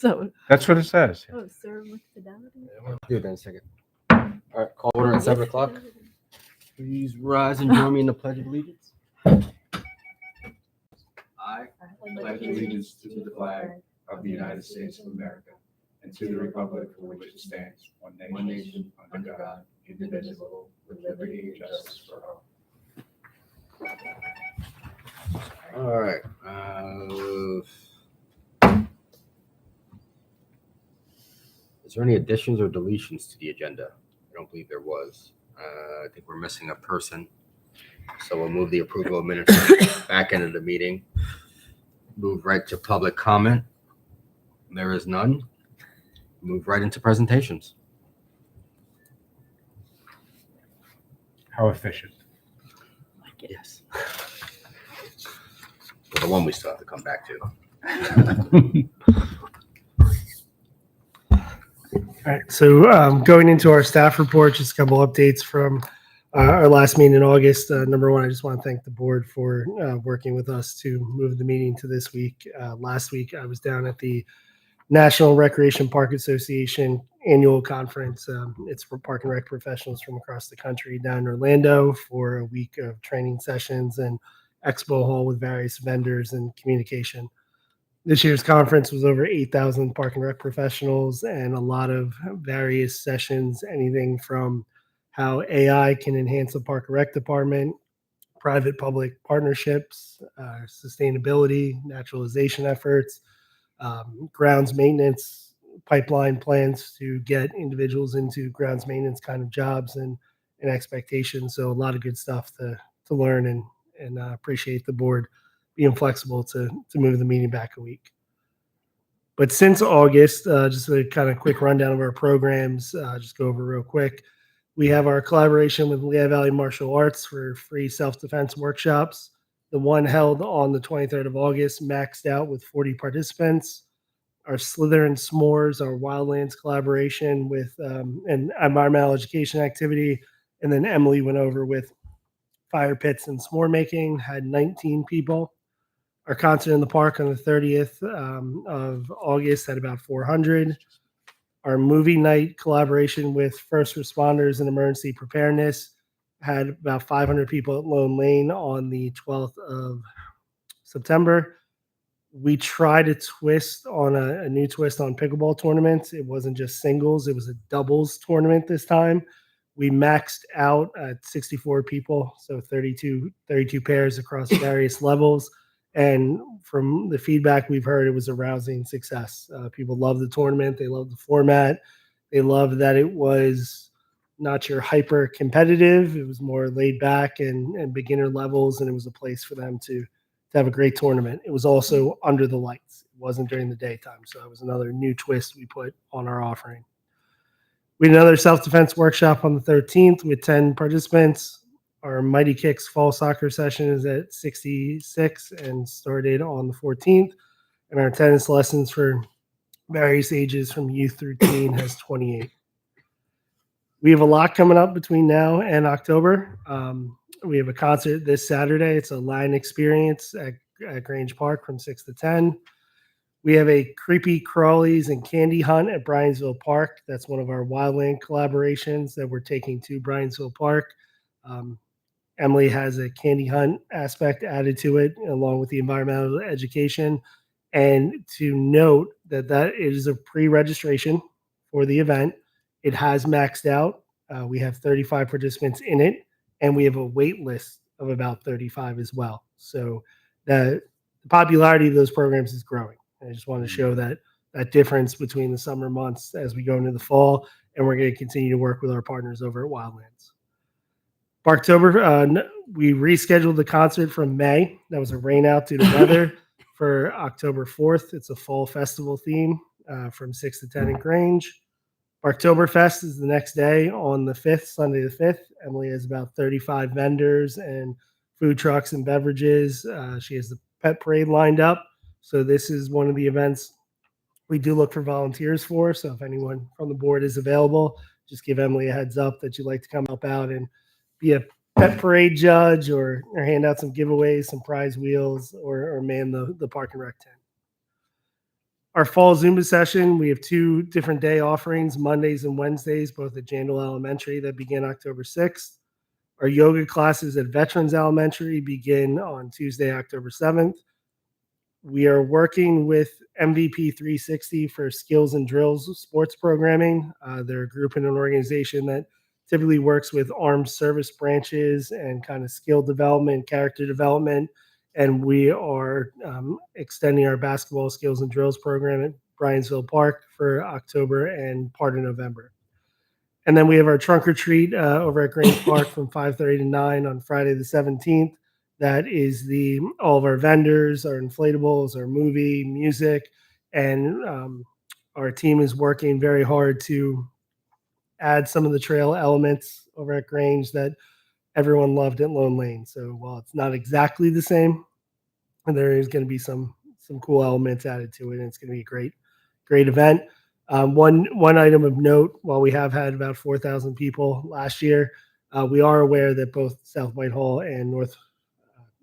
So, That's what it says. oh, serve with fidelity. We'll do it in a second. All right, call order at 7 o'clock. Please rise and join me in the Pledge of Allegiance. I pledge allegiance to the flag of the United States of America and to the republic for which it stands, one nation, under God, indivisible, with liberty and justice for all. All right. Is there any additions or deletions to the agenda? I don't believe there was. I think we're missing a person. So we'll move the approval of minutes back into the meeting. Move right to public comment. There is none. Move right into presentations. How efficient. Like it. Yes. The one we still have to come back to. All right, so going into our staff report, just a couple updates from our last meeting in August. Number one, I just want to thank the board for working with us to move the meeting to this week. Last week, I was down at the National Recreation Park Association annual conference. It's for park and rec professionals from across the country down in Orlando for a week of training sessions and expo hall with various vendors and communication. This year's conference was over 8,000 park and rec professionals and a lot of various sessions, anything from how AI can enhance the park and rec department, private-public partnerships, sustainability, naturalization efforts, grounds maintenance, pipeline plans to get individuals into grounds maintenance kind of jobs and expectations. So a lot of good stuff to learn and appreciate the board being flexible to move the meeting back a week. But since August, just a kind of quick rundown of our programs, just go over real quick. We have our collaboration with Lehigh Valley Martial Arts for free self-defense workshops. The one held on the 23rd of August maxed out with 40 participants. Our Slither and S'mores, our Wildlands collaboration with an environmental education activity. And then Emily went over with fire pits and s'more making, had 19 people. Our concert in the park on the 30th of August had about 400. Our movie night collaboration with first responders and emergency preparedness had about 500 people at Lone Lane on the 12th of September. We tried a twist on a new twist on pickleball tournaments. It wasn't just singles, it was a doubles tournament this time. We maxed out at 64 people, so 32 pairs across various levels. And from the feedback we've heard, it was a rousing success. People loved the tournament. They loved the format. They loved that it was not your hyper competitive. It was more laid back and beginner levels, and it was a place for them to have a great tournament. It was also under the lights. It wasn't during the daytime. So it was another new twist we put on our offering. We had another self-defense workshop on the 13th with 10 participants. Our Mighty Kicks fall soccer session is at 66 and started on the 14th. And our tennis lessons for various ages from youth through teen has 28. We have a lot coming up between now and October. We have a concert this Saturday. It's a line experience at Grange Park from 6 to 10. We have a Creepy Crawlies and Candy Hunt at Bryensville Park. That's one of our Wildland collaborations that we're taking to Bryensville Park. Emily has a candy hunt aspect added to it, along with the environmental education. And to note that is a pre-registration for the event. It has maxed out. We have 35 participants in it, and we have a wait list of about 35 as well. So the popularity of those programs is growing. I just want to show that difference between the summer months as we go into the fall, and we're going to continue to work with our partners over at Wildlands. October, we rescheduled the concert from May. That was a rain out due to weather for October 4th. It's a fall festival theme from 6 to 10 in Grange. Oktoberfest is the next day on the 5th, Sunday the 5th. Emily has about 35 vendors and food trucks and beverages. She has the pet parade lined up. So this is one of the events we do look for volunteers for. So if anyone from the board is available, just give Emily a heads up that you'd like to come help out and be a pet parade judge or hand out some giveaways, some prize wheels, or man the park and rec tent. Our fall Zumba session, we have 2 different day offerings, Mondays and Wednesdays, both at Jandal Elementary that begin October 6th. Our yoga classes at Veterans Elementary begin on Tuesday, October 7th. We are working with MVP 360 for Skills and Drills sports programming. They're a group and an organization that typically works with armed service branches and kind of skill development, character development. And we are extending our basketball skills and drills program at Bryant'sville Park for October and part of November. And then we have our trunk or treat over at Grange Park from 5:30 to 9 on Friday the 17th. That is all of our vendors, our inflatables, our movie, music, and our team is working very hard to add some of the trail elements over at Grange that everyone loved at Lone Lane. So while it's not exactly the same, there is going to be some cool elements added to it, and it's going to be a great event. One item of note, while we have had about 4,000 people last year, we are aware that both South Whitehall and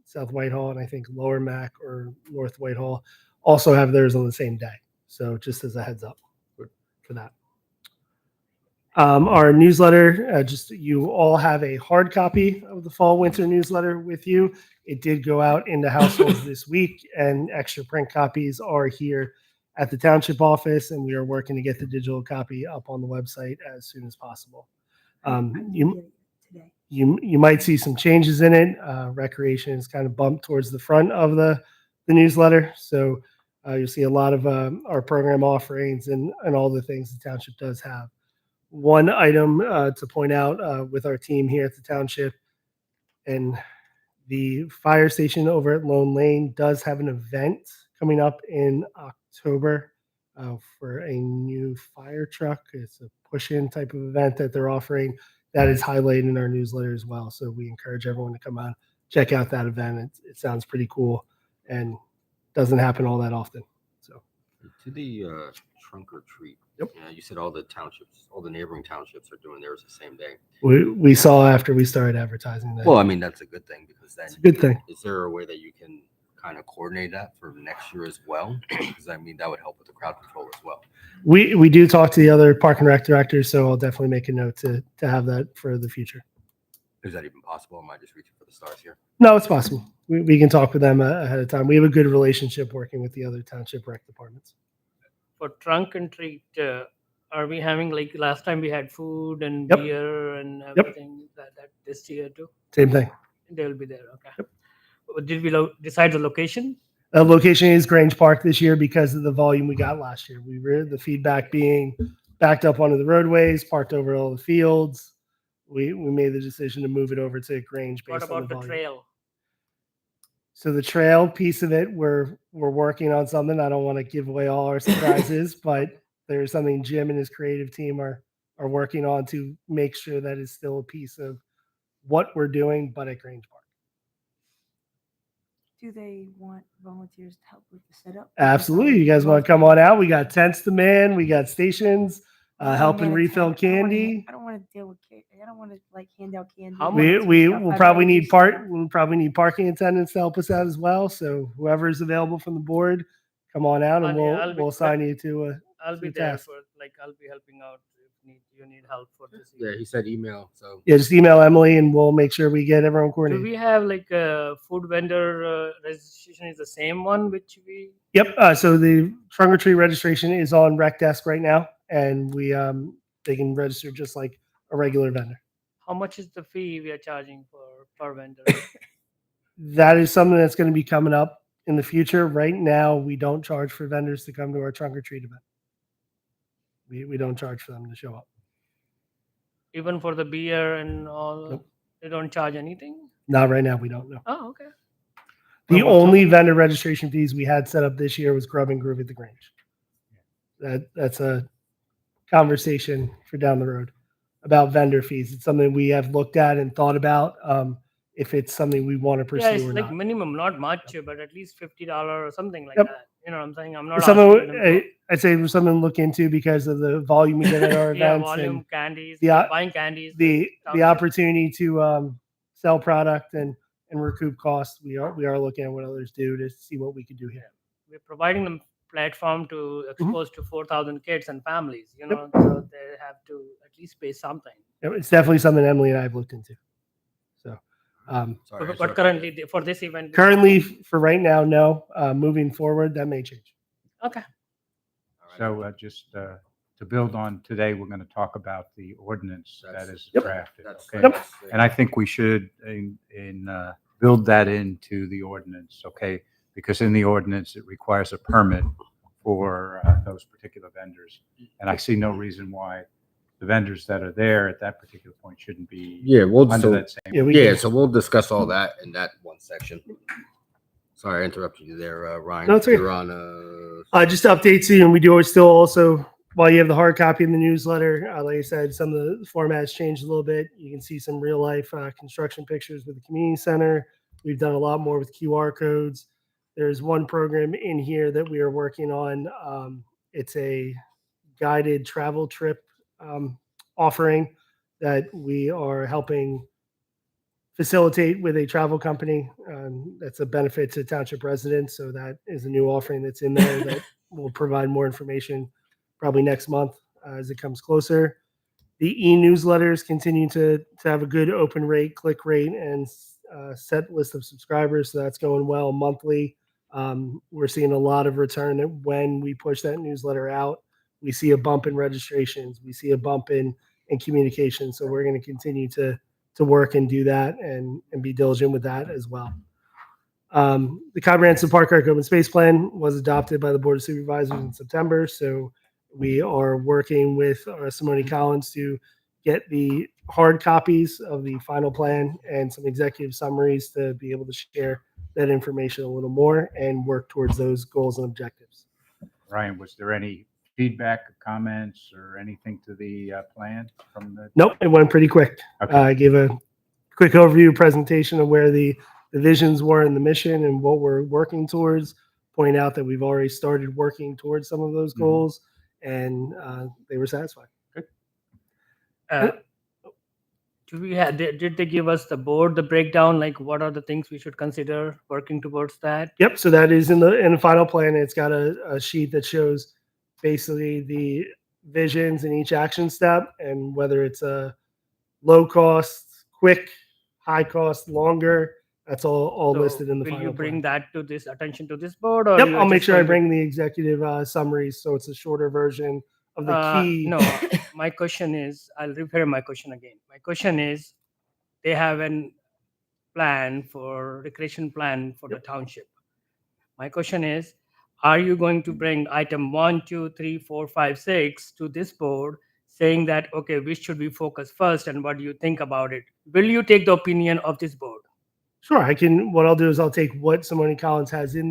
South Whitehall, and I think Lower Mac or North Whitehall also have theirs on the same day. So just as a heads up for that. Our newsletter, you all have a hard copy of the fall winter newsletter with you. It did go out into households this week, and extra print copies are here at the township office, and we are working to get the digital copy up on the website as soon as possible. You might see some changes in it. Recreation is kind of bumped towards the front of the newsletter, so you'll see a lot of our program offerings and all the things the township does have. One item to point out with our team here at the township, and the fire station over at Lone Lane does have an event coming up in October for a new fire truck. It's a push-in type of event that they're offering. That is highlighted in our newsletter as well. So we encourage everyone to come out, check out that event. It sounds pretty cool and doesn't happen all that often. So to the trunk or treat. Yep. Yeah, you said all the townships, all the neighboring townships are doing theirs the same day. we saw after we started advertising that. Well, I mean, that's a good thing because then It's a good thing. is there a way that you can kind of coordinate that for next year as well? Because I mean, that would help with the crowd control as well. We do talk to the other park and rec directors, so I'll definitely make a note to have that for the future. Is that even possible? Am I just reaching for the stars here? No, it's possible. We can talk with them ahead of time. We have a good relationship working with the other township rec departments. For trunk and treat, are we having, like last time we had food and Yep. beer and Yep. everything that this year too? Same thing. They'll be there. Okay. Did we decide the location? The location is Grange Park this year because of the volume we got last year. The feedback being backed up onto the roadways, parked over all the fields. We made the decision to move it over to Grange What based on about the the volume. trail? So the trail piece of it, we're working on something. I don't want to give away all our surprises, but there's something Jim and his creative team are working on to make sure that is still a piece of what we're doing, but at Grange Park. Do they want volunteers to help with the setup? Absolutely. You guys want to come on out? We got tents to man. We got stations helping refill candy. I don't want to deal with. I don't want to like hand out candy. How We much? will probably need we'll probably need parking attendants to help us out as well. So whoever is available from the board, come on out and I'll be we'll assign you to I'll be Sweet there task. for I'll be helping out if you need help for this. Yeah, he said email. So just email Emily and we'll make sure we get everyone Do coordinated. we have like a food vendor registration is the same one which we? Yep. So the trunk or treat registration is on Rec Desk right now, and they can register just like a regular vendor. How much is the fee we are charging for per vendor? That is something that's going to be coming up in the future. Right now, we don't charge for vendors to come to our trunk or treat event. We don't charge for them to show up. Even for the beer and all, Nope. they don't charge anything? Not right now. We don't know. Oh, okay. The only vendor registration fees we had set up this year was Grub and Groove at the Grange. That's a conversation for down the road about vendor fees. It's something we have looked at and thought about. If it's something we want to pursue Yeah, it's or like not. minimum, not much, but at least $50 or something like Yep. that. You know what I'm saying? I'm not It's asking them something I'd say it was something to look into because of the volume we get at our yeah, events volume and candies, the- buying candies. the township. opportunity to sell product and recoup costs. We are looking at what others do to see what we can do here. We're providing them platform to Mm-hmm. expose to 4,000 kids and families, you know, so they have to at least pay something. It's definitely something Emily and I have looked into. So, Sorry, I But interrupted currently, you. for this event, currently, for right now, no. Moving forward, that may change. okay. All right. So just to build on today, we're going to talk about the ordinance that That's- is Yep. drafted. That's, Okay. that's it. And I think we should build that into the ordinance, okay? Because in the ordinance, it requires a permit for those particular vendors. And I see no reason why the vendors that are there at that particular point shouldn't be Yeah, we'll under so, that same. Yeah, we yeah, can- so we'll discuss all that in that one section. Sorry, I interrupted you there, Ryan. No, it's okay. You're on. Just to update you, and we do always still also, while you have the hard copy in the newsletter, like I said, some of the formats changed a little bit. You can see some real life construction pictures with the community center. We've done a lot more with QR codes. There's one program in here that we are working on. It's a guided travel trip offering that we are helping facilitate with a travel company. That's a benefit to township residents. So that is a new offering that's in there that will provide more information probably next month as it comes closer. The e-newsletters continue to have a good open rate, click rate, and set list of subscribers. So that's going well monthly. We're seeing a lot of return when we push that newsletter out. We see a bump in registrations. We see a bump in communication. So we're going to continue to work and do that and be diligent with that as well. The Comprehensive Park Rec Open Space Plan was adopted by the Board of Supervisors in September. So we are working with Simone Collins to get the hard copies of the final plan and some executive summaries to be able to share that information a little more and work towards those goals and objectives. Ryan, was there any feedback, comments, or anything to the plan from the? Nope, it went pretty quick. Okay. I gave a quick overview presentation of where the visions were and the mission and what we're working towards. Point out that we've already started working towards some of those Mhm. goals, and they were satisfied. Do we have, did they give us the board, the breakdown, like what are the things we should consider working towards that? Yep. So that is in the final plan. It's got a sheet that shows basically the visions in each action step and whether it's a low cost, quick, high cost, longer. That's all So listed in the will final you bring plan. that to this attention to this board? Or Yep. you are I'll make just sure I going to- bring the executive summaries so it's a shorter version of the key. No, my question is, I'll repair my question again. My question is, they have an plan for recreation plan for the township. My question is, are you going to bring item 1, 2, 3, 4, 5, 6 to this board saying that, okay, which should we focus first and what do you think about it? Will you take the opinion of this board? Sure. What I'll do is I'll take what Simone Collins has in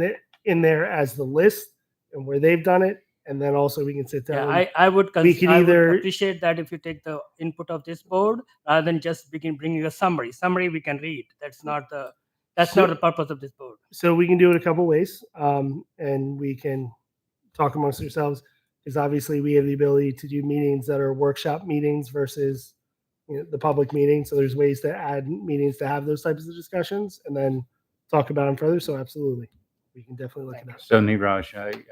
there as the list and where they've done it. And then also we can sit down. Yeah, I would we could I would either- appreciate that if you take the input of this board rather than just bringing a summary. Summary we can read. That's not the purpose of this board. So we can do it a couple ways, and we can talk amongst ourselves. Because obviously we have the ability to do meetings that are workshop meetings versus the public meeting. So there's ways to add meetings to have those types of discussions and then talk about them further. So absolutely, we can definitely look at that. So Neeraj,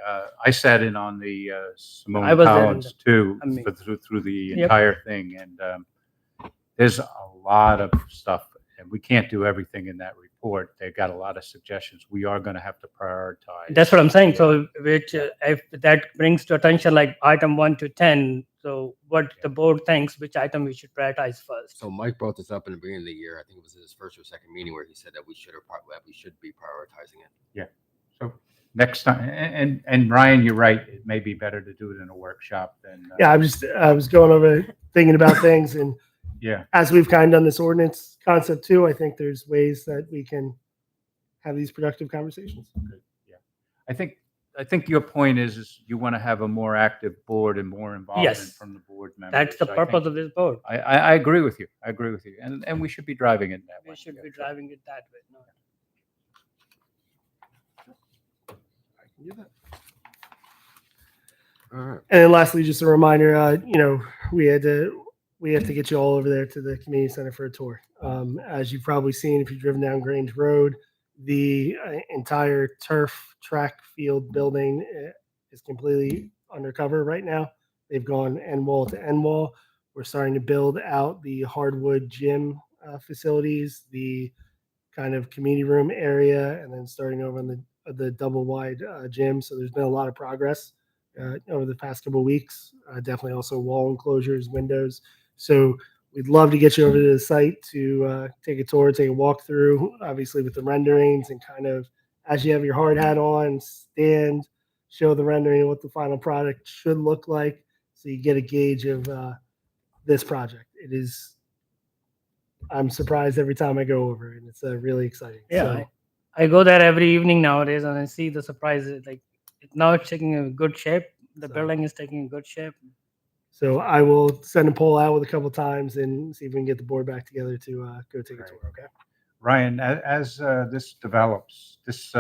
I sat in on the I Simone was there in Collins too, I mean- through the Yep. entire thing, and there's a lot of stuff, and we can't do everything in that report. They've got a lot of suggestions. We are going to have to prioritize. That's what I'm saying. Yeah. So which if that brings to attention like item 1 to 10, so what the board thinks, which item we should prioritize first. So Mike brought this up in the beginning of the year. I think it was his first or second meeting where he said that we should be prioritizing it. So next time, and Ryan, you're right. It may be better to do it in a workshop than. Yeah, I was going over thinking about things, and Yeah. as we've kind of done this ordinance concept too, I think there's ways that we can have these productive conversations. I think your point is you want to have a more active board and more involvement Yes. from the board members. That's the I purpose think- of this board. I agree with you. I agree with you. And we should be driving it that way. We should be Yeah. driving it that way. No. I can do that. All right. And then lastly, just a reminder, we have to get you all over there to the community center for a tour. As you've probably seen, if you've driven down Grange Road, the entire turf track field building is completely undercover right now. They've gone end wall to end wall. We're starting to build out the hardwood gym facilities, the kind of community room area, and then starting over on the double wide gym. So there's been a lot of progress over the past couple of weeks. Definitely also wall enclosures, windows. So we'd love to get you over to the site to take a tour, take a walk through, obviously with the renderings, and kind of as you have your hard hat on, stand, show the rendering of what the final product should look like, so you get a gauge of this project. It is. I'm surprised every time I go over, and it's really exciting. Yeah, I go there every evening nowadays, and I see the surprises. Like now, it's taking a good shape. The So- building is taking a good shape. So I will send a poll out with a couple times and see if we can get the board back together to go take a Great. tour. Okay. Ryan, as this develops, this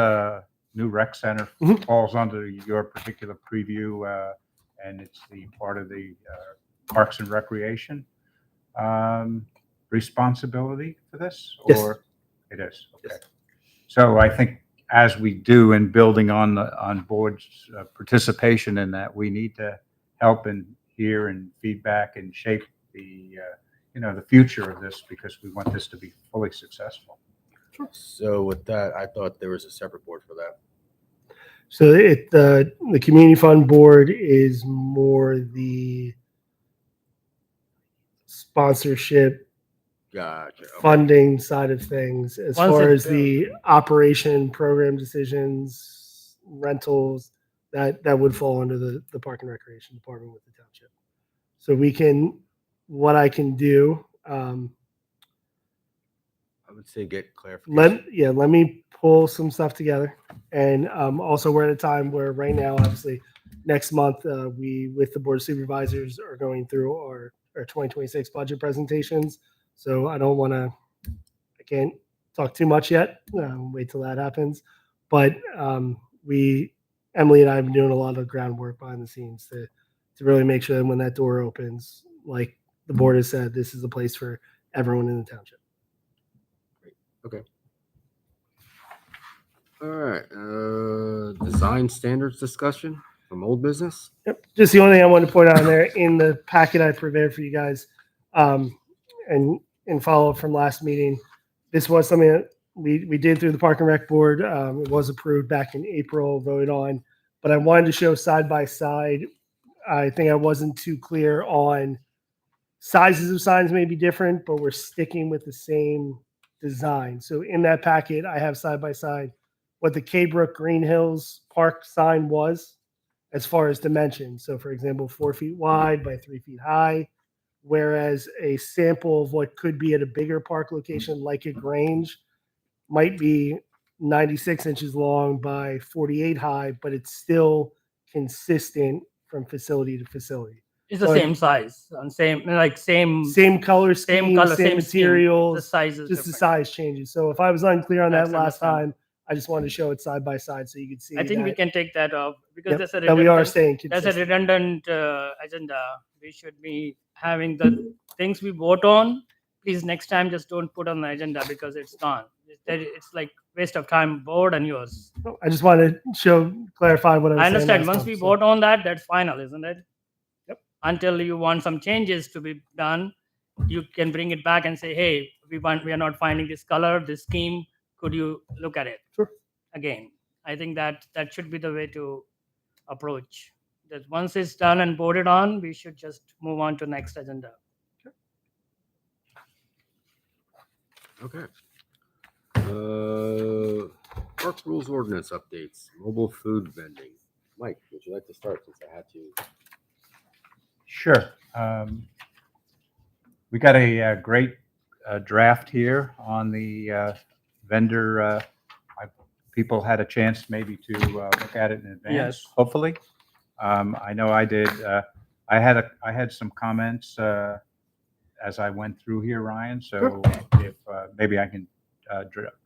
new rec center Mhm. falls under your particular preview, and it's the part of the Parks and Recreation responsibility for this? Yes. Or it is? Okay. Yes. So I think as we do in building on board's participation in that, we need to help and hear and feedback and shape the the future of this, because we want this to be fully successful. So with that, I thought there was a separate board for that. So the community fund board is more the sponsorship Gotcha. Okay. funding side of things. As Once far it's as the operation, program decisions, rentals, that would fall under the Park and Recreation Department with the township. So what I can do, I would say get clarification. let me pull some stuff together. And also we're at a time where right now, obviously, next month, we, with the Board of Supervisors, are going through our 2026 budget presentations. So I can't talk too much yet. Wait till that happens. But Emily and I have been doing a lot of groundwork behind the scenes to really make sure that when that door opens, like the board has said, this is a place for everyone in the township. All right. Design standards discussion from old business. Yep. Just the only thing I wanted to point out in there in the packet I prepared for you guys, and in follow up from last meeting, this was something that we did through the Park and Rec Board. It was approved back in April, voted on, but I wanted to show side by side. I think I wasn't too clear on sizes of signs may be different, but we're sticking with the same design. So in that packet, I have side by side what the K-Brook Green Hills Park sign was as far as dimensions. So for example, 4 feet wide by 3 feet high, whereas a sample of what could be at a bigger park location like at Grange might be 96 inches long by 48 high, but it's still consistent from facility to facility. It's the So same size and same Same color scheme, same color, same same scheme. The materials, size is just the different. size changes. So if I was unclear on that That's last understandable. time, I just wanted to show it side by side so you could see I think we that- can take that off because Yep, that's a that we are redundant, staying that's a consistent. redundant agenda. We should be having the things we vote on. Please next time just don't put on the agenda because it's gone. It's like waste of time, board and yours. I just wanted to clarify what I was I saying understand. last Once time, we so- vote on that, that's final, isn't it? Yep. Until you want some changes to be done, you can bring it back and say, hey, we are not finding this color, this scheme. Could you look at it? Sure. Again, I think that should be the way to approach. That once it's done and voted on, we should just move on to next agenda. Okay. Park rules ordinance updates, mobile food vending. Mike, would you like to start since I had to? Sure. We got a great draft here on the vendor. People had a chance maybe to look at it in advance, Yes. hopefully. I know I did. I had some comments as I went through here, Ryan. So if maybe I can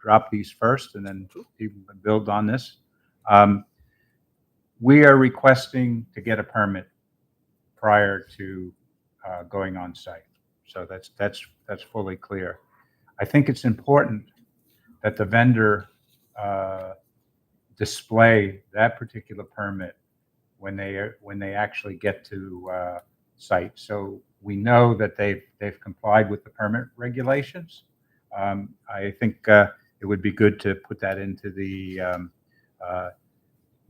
drop these first and then even build on this. We are requesting to get a permit prior to going on site. So that's fully clear. I think it's important that the vendor display that particular permit when they actually get to site. So we know that they've complied with the permit regulations. I think it would be good to put that into the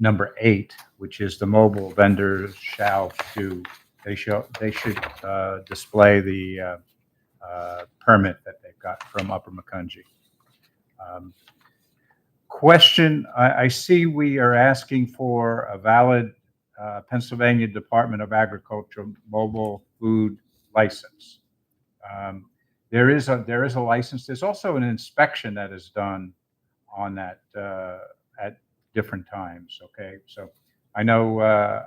number 8, which is the mobile vendors shall do. They should display the permit that they've got from Upper Macungie. Question, I see we are asking for a valid Pennsylvania Department of Agriculture mobile food license. There is a license. There's also an inspection that is done on that at different times. Okay, so I know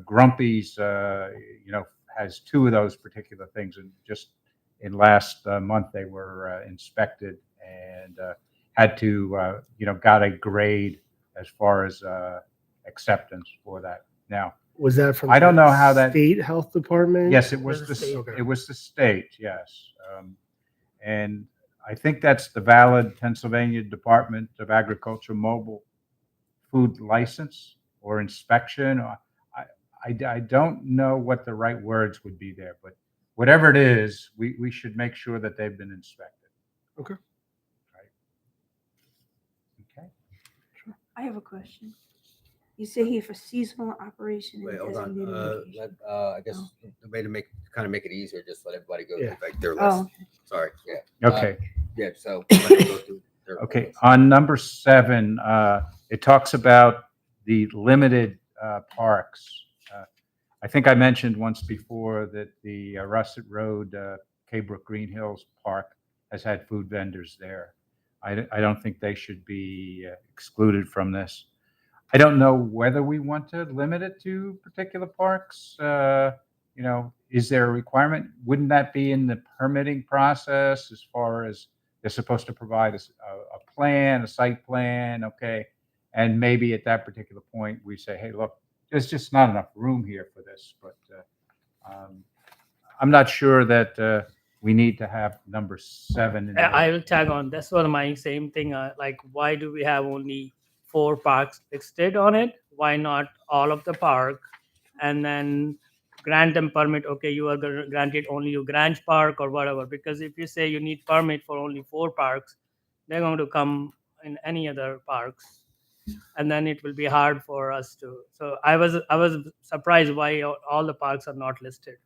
Grumpy's, has 2 of those particular things, and just in last month they were inspected and had to, got a grade as far as acceptance for that. Now, Was that from? I don't the know how that- State Health Department? yes, it was Or the state? Okay. it was the state, yes, and I think that's the valid Pennsylvania Department of Agriculture mobile food license or inspection. I don't know what the right words would be there, but whatever it is, we should make sure that they've been inspected. Okay. Right. Okay. I have a question. You say here for seasonal operation in Wait, hold on. designated location. I guess the way to make it easier, just let everybody go Yeah. through like their Oh, list. Sorry. Yeah. Okay. Yeah. So let them go through their Okay, list. on number 7, it talks about the limited parks. I think I mentioned once before that the Russet Road, Caybrook Green Hills Park has had food vendors there. I don't think they should be excluded from this. I don't know whether we want to limit it to particular parks. Is there a requirement? Wouldn't that be in the permitting process as far as they're supposed to provide a plan, a site plan, okay? And maybe at that particular point, we say, hey, look, there's just not enough room here for this. But I'm not sure that we need to have number 7. In I will tag on. That's what my same thing. Like, why do we have only 4 parks listed on it? Why not all of the park? And then grant them permit. Okay, you are granted only your Grange Park or whatever. Because if you say you need permit for only 4 parks, they're going to come in any other parks, and then it will be hard for us to. So I was surprised why all the parks are not listed.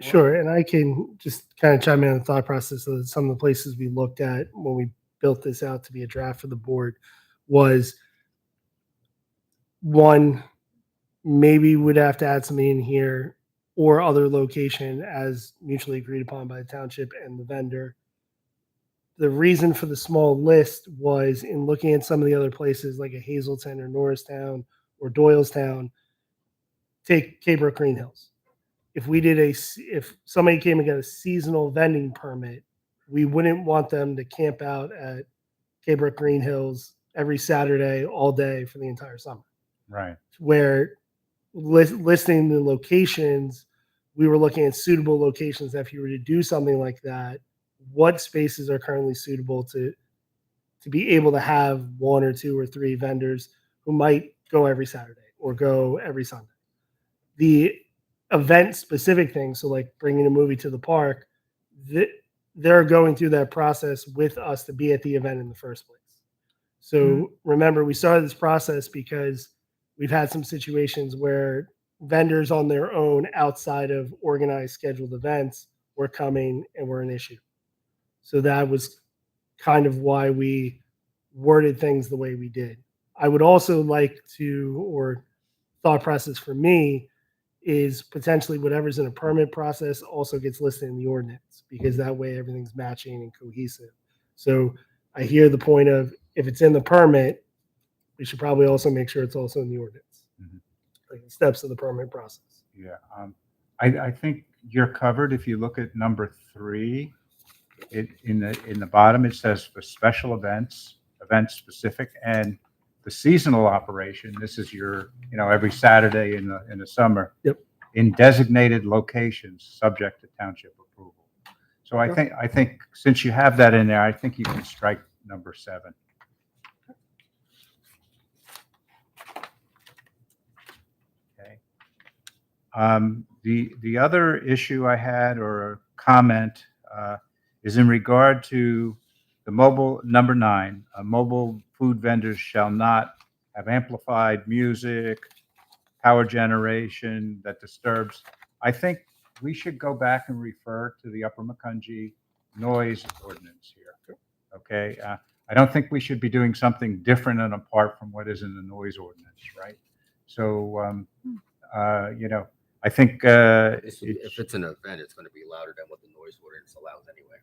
Sure, and I can just kind of chime in on the thought process of some of the places we looked at when we built this out to be a draft for the board was, one, maybe we'd have to add something in here or other location as mutually agreed upon by the township and the vendor. The reason for the small list was in looking at some of the other places like a Hazelton or Norristown or Doylestown, take Caybrook Green Hills. If somebody came and got a seasonal vending permit, we wouldn't want them to camp out at Caybrook Green Hills every Saturday, all day for the entire summer. Right. Where listing the locations, we were looking at suitable locations that if you were to do something like that, what spaces are currently suitable to be able to have 1 or 2 or 3 vendors who might go every Saturday or go every Sunday. The event specific things, so like bringing a movie to the park, they're going through that process with us to be at the event in the first place. So remember, we started this process because we've had some situations where vendors on their own outside of organized scheduled events were coming and were an issue. So that was kind of why we worded things the way we did. I would also like to, or thought process for me, is potentially whatever's in a permit process also gets listed in the ordinance, because that way everything's matching and cohesive. So I hear the point of, if it's in the permit, we should probably also make sure it's also in the ordinance, like the steps of the permit process. Yeah. I think you're covered. If you look at number 3, in the bottom, it says for special events, event specific, and the seasonal operation. This is your, every Saturday in the summer. Yep. In designated locations, subject to township approval. So I think since you have that in there, I think you can strike number 7. The other issue I had or comment is in regard to the mobile, number 9, mobile food vendors shall not have amplified music, power generation that disturbs. I think we should go back and refer to the Upper Macungie noise ordinance here. Okay? I don't think we should be doing something different and apart from what is in the noise ordinance, right? So, I think If it's an event, it's going to be louder than what the noise ordinance allows anyway.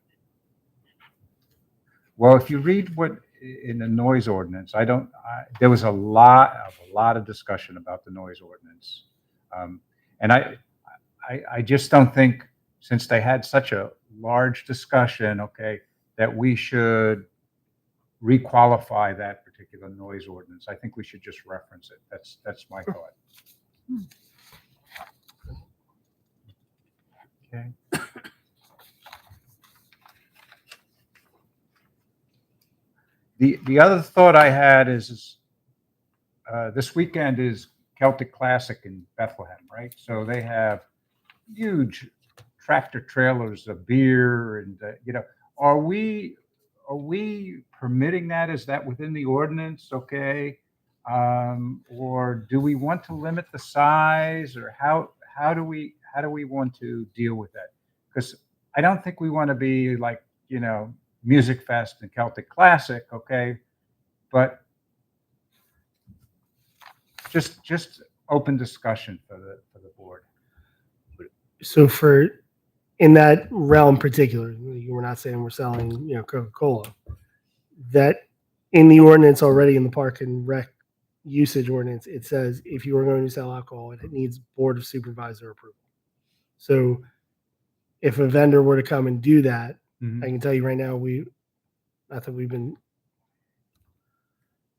well, if you read what in the noise ordinance, there was a lot of discussion about the noise ordinance. And I just don't think, since they had such a large discussion, okay, that we should requalify that particular noise ordinance. I think we should just reference it. That's my thought. Okay. The other thought I had is this weekend is Celtic Classic in Bethlehem, right? So they have huge tractor trailers of beer and, are we permitting that? Is that within the ordinance? Okay. Or do we want to limit the size, or how do we want to deal with that? Because I don't think we want to be like, Music Fest and Celtic Classic, okay? But just open discussion for the board. So in that realm particular, we're not saying we're selling, Coca-Cola, that in the ordinance already, in the park and rec usage ordinance, it says if you are going to sell alcohol, it needs Board of Supervisor approval. So if a vendor were to come and do that, I can tell you right now, we've been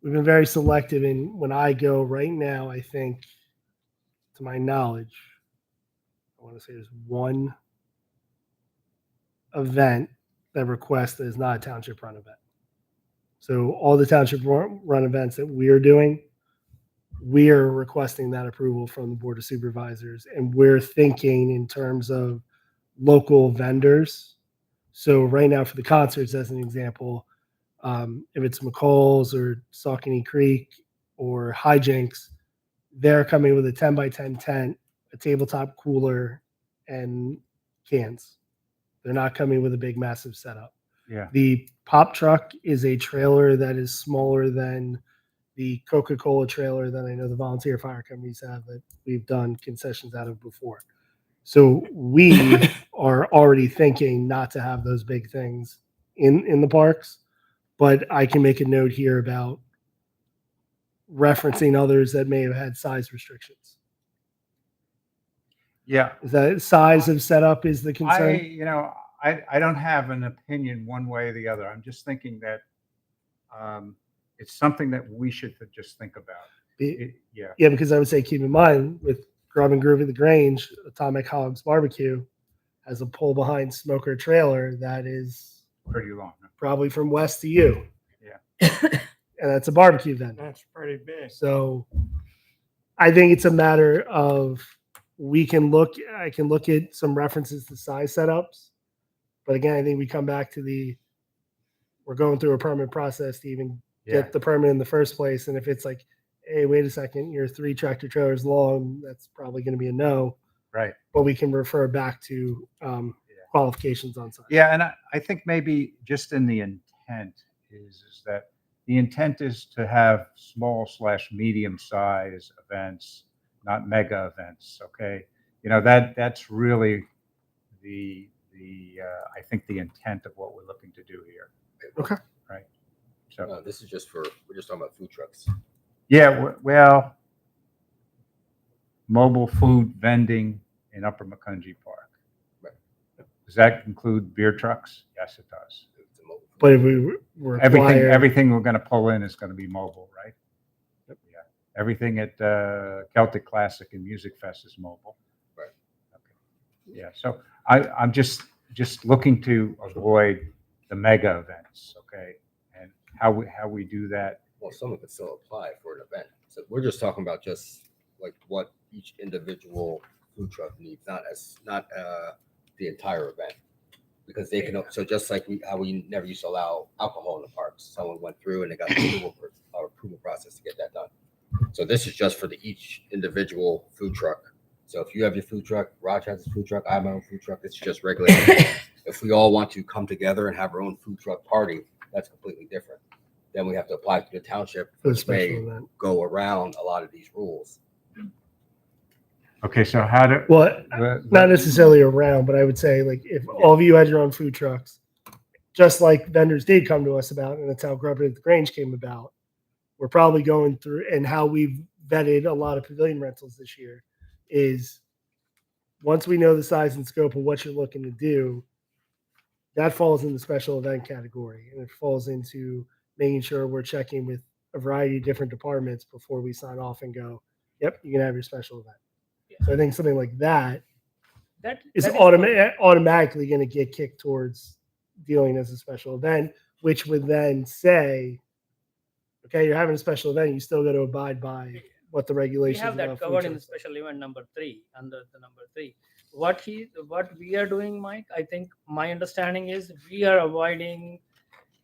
very selective in when I go right now. I think, to my knowledge, I want to say there's one event that requests that is not a township run event. So all the township run events that we are doing, we are requesting that approval from the Board of Supervisors, and we're thinking in terms of local vendors. So right now for the concerts, as an example, if it's McCall's or Saucony Creek or Hijinks, they're coming with a 10 by 10 tent, a tabletop cooler, and cans. They're not coming with a big, massive setup. Yeah. The pop truck is a trailer that is smaller than the Coca-Cola trailer that I know the volunteer fire companies have that we've done concessions out of before. So we are already thinking not to have those big things in the parks, but I can make a note here about referencing others that may have had size restrictions. Yeah. Is that size of setup is the concern? I don't have an opinion one way or the other. I'm just thinking that it's something that we should just think about. Yeah, because I would say keep in mind with Grub and Groove at the Grange, Atomic Hogs Barbecue has a pull behind smoker trailer that is pretty long. Huh? probably from west to you. Yeah. And that's a barbecue vendor. That's pretty big. So I think it's a matter of I can look at some references to size setups. But again, I think we come back to we're going through a permit process to even get the permit in the first place. And if it's like, hey, wait a second, you're 3 tractor trailers long, that's probably going to be a no. Right. But we can refer back to qualifications on size. Yeah, and I think maybe just in the intent is that the intent is to have small/medium size events, not mega events. Okay, that's really the I think the intent of what we're looking to do here. Okay. Right. So No, this is we're just talking about food trucks. yeah, well, mobile food vending in Upper Macungie Park. Right. Does that include beer trucks? Yes, it does. It's a mobile food But if we require Everything we're going to pull in is going to be mobile, right? Yeah. Everything at Celtic Classic and Music Fest is mobile. Right. Okay. Yeah. So I'm just looking to avoid the mega events. Okay. And how we do that. Well, someone could still apply for an event. So we're just talking about just like what each individual food truck needs, not the entire event. Because they can, so just like how we never used to allow alcohol in the parks, someone went through and they got the approval process to get that done. So this is just for each individual food truck. So if you have your food truck, Raj has his food truck, I have my own food truck, it's just regular. If we all want to come together and have our own food truck party, that's completely different. Then we have to apply to the township, For the which may special event. go around a lot of these rules. Okay, so how do? Well, let- not necessarily around, but I would say like if all of you had your own food trucks, just like vendors did come to us about, and that's how Grub at the Grange came about. We're probably going through, and how we've vetted a lot of pavilion rentals this year is once we know the size and scope of what you're looking to do, that falls in the special event category, and it falls into making sure we're checking with a variety of different departments before we sign off and go, yep, you can have your special event. So I think something like that is automatically going to get kicked towards dealing as a special event, which would then say, okay, you're having a special event, you still got to abide by what the We regulations have that about food covered in trucks are. special event number 3, under the number 3. What we are doing, Mike, I think my understanding is we are avoiding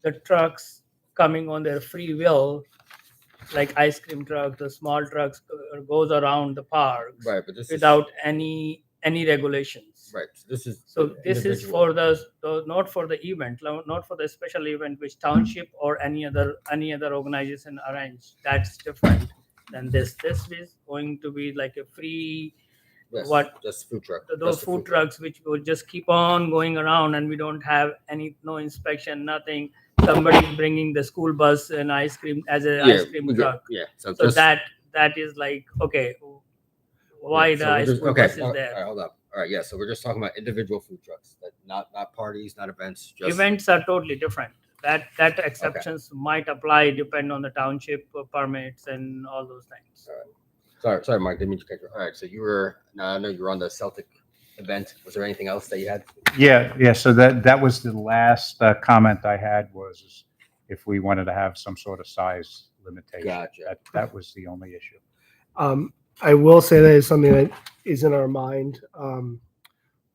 the trucks coming on their free will, like ice cream trucks, the small trucks goes around the parks Right, but this without any regulations. right. So this is So this is individual. for the not for the event, not for the special event which township or any other organization arrange. That's different than this. This is going to be like a free, Yes, what just food truck. those just the food trucks which will just keep on going around, and we don't have no inspection, nothing. Somebody bringing the school bus and ice cream as an ice cream we get- truck. Yeah, so So just that is like, okay, why yeah, the so we're ice just- cream okay, bus is all there? right, hold up. All right, yeah, so we're just talking about individual food trucks, that not parties, not events. Just Events are totally different. That exceptions might apply depend on the township permits and all those things. Sorry, Mike. Didn't mean to cut you. All right, so I know you were on the Celtic event. Was there anything else that you had? Yeah. So that was the last comment I had, was if we wanted to have some sort of size limitation. Gotcha. That was the only issue. I will say that is something that is in our mind.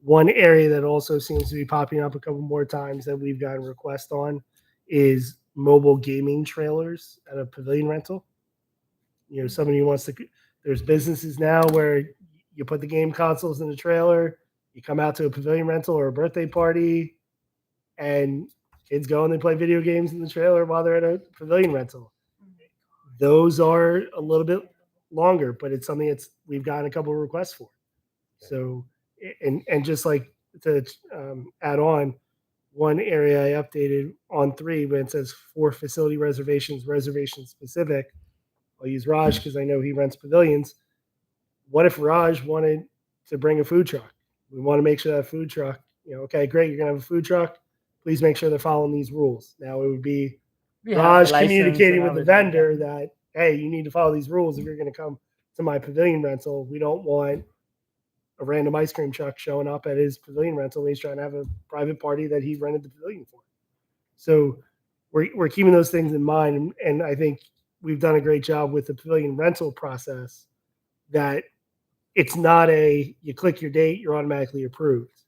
One area that also seems to be popping up a couple more times that we've gotten requests on is mobile gaming trailers at a pavilion rental. Somebody who wants to. There's businesses now where you put the game consoles in the trailer, you come out to a pavilion rental or a birthday party, and kids go and they play video games in the trailer while they're at a pavilion rental. Those are a little bit longer, but it's something we've gotten a couple of requests for. So, and just like to add on, one area I updated on 3 when it says for facility reservation specific. I'll use Raj because I know he rents pavilions. What if Raj wanted to bring a food truck? We want to make sure that food truck, okay, great, you're going to have a food truck. Please make sure they're following these rules. Now it would be We have Raj the license communicating and with the everything, vendor that, hey, you need to follow these rules if you're going to come to my pavilion rental. We don't want a random ice cream truck showing up at his pavilion rental when he's trying to have a private party that he rented the pavilion for. So we're keeping those things in mind, and I think we've done a great job with the pavilion rental process that it's not you click your date, you're automatically approved.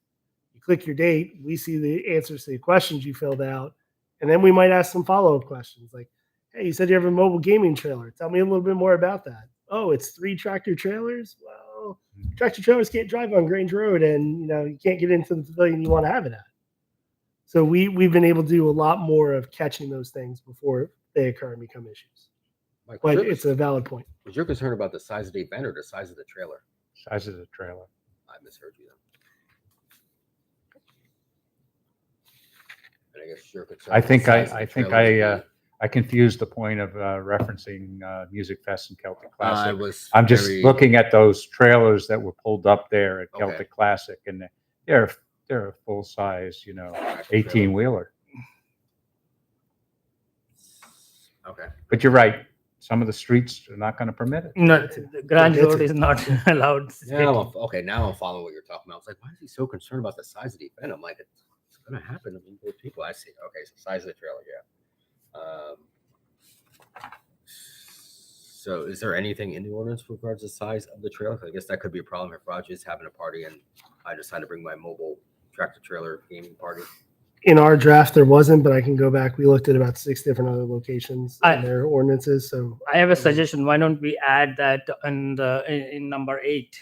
You click your date, we see the answers to the questions you filled out, and then we might ask some follow-up questions like, hey, you said you have a mobile gaming trailer. Tell me a little bit more about that. Oh, it's 3 tractor trailers? Well, tractor trailers can't drive on Grange Road, and you can't get into the pavilion you want to have it at. So we've been able to do a lot more of catching those things before they occur and become issues. Mike, But it's a valid point. was your concern about the size of the event or the size of the trailer? Size of the trailer. I misheard you then. And I guess your concern. I was the think size of the I think trailer would I confused the point of referencing Music Fest and Celtic be- I Classic. was. I'm just very- looking at those trailers that were pulled up there at Okay. Celtic Classic, and they're a full size, trailer. 18-wheeler. Okay. But you're right. Some of the streets are not going to permit it. No, the Grange That's Road it. is not allowed. Now I'm following what you're talking about. I was like, why is he so concerned about the size of the event? I'm like, it's going to happen. I mean, those people. I see. Okay, so size of the trailer, yeah. So is there anything in the ordinance with regards to the size of the trailer? 'Cause I guess that could be a problem if Roger's having a party and I decide to bring my mobile tractor trailer gaming party. In our draft, there wasn't, but I can go back. We looked at about 6 different other locations I- in their ordinances. So I have a suggestion. Why don't we add that in number 8?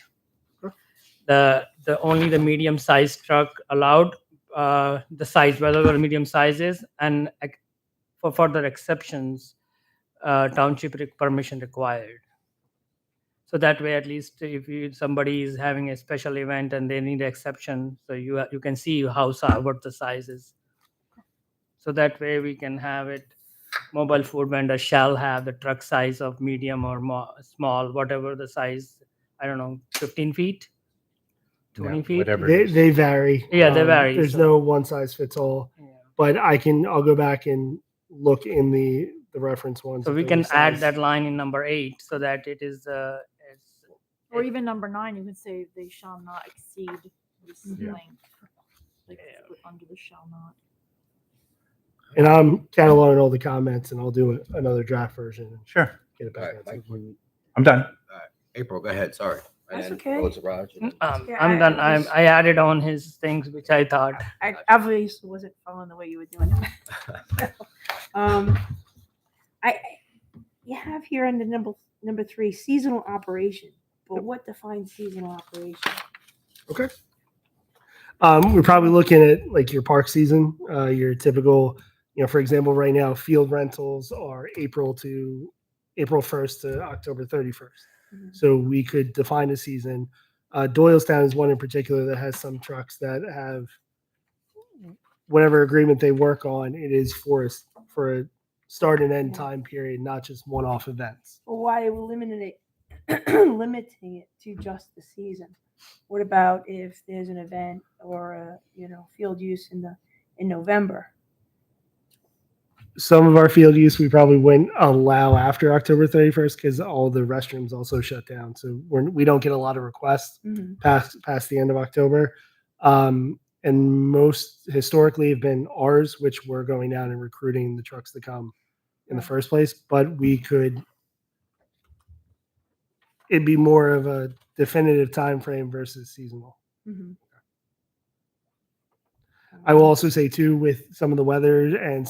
The only the medium sized truck allowed, the size, whatever medium size is, and for further exceptions, township permission required. So that way, at least if somebody is having a special event and they need an exception, so you can see what the size is. So that way we can have it, mobile food vendor shall have the truck size of medium or small, whatever the size, I don't know, 15 feet, 20 feet. Whatever. it is. they vary. Yeah, they vary, There's so- no one size fits all. Yeah. But I'll go back and look in the reference ones. So if we there can was add size. that line in number 8 so that it is, Or even number 9, you can say they shall not exceed this Yeah. length. Like put under the shall not. And I'm cataloging all the comments, and I'll do another draft version and Sure, get it All back. right, out to Mike, the board. I'm done. April, go ahead. Sorry. And That's then okay. goes to Raj, and then- Yeah, I'm done. I was- I added on his things, which I thought. I obviously wasn't following the way you were doing it. I you have here under number 3 seasonal operation, but what defines seasonal operation? We're probably looking at like your park season, your typical, for example, right now, field rentals are April 1st to October 31st. Mhm. So we could define a season. Doylestown is one in particular that has some trucks that have whatever agreement they work on. It is for a start and end time period, not just one-off events. Well, why are we limiting it to just the season? What about if there's an event or a field use in November? Some of our field use we probably wouldn't allow after October 31st because all the restrooms also shut down. So we don't get a lot of requests Mhm. past the end of October. And most historically have been ours, which we're going down and recruiting the trucks to come in the Right. first place. But it'd be more of a definitive time frame versus seasonal. Mhm. I will also say too, with some of the weather and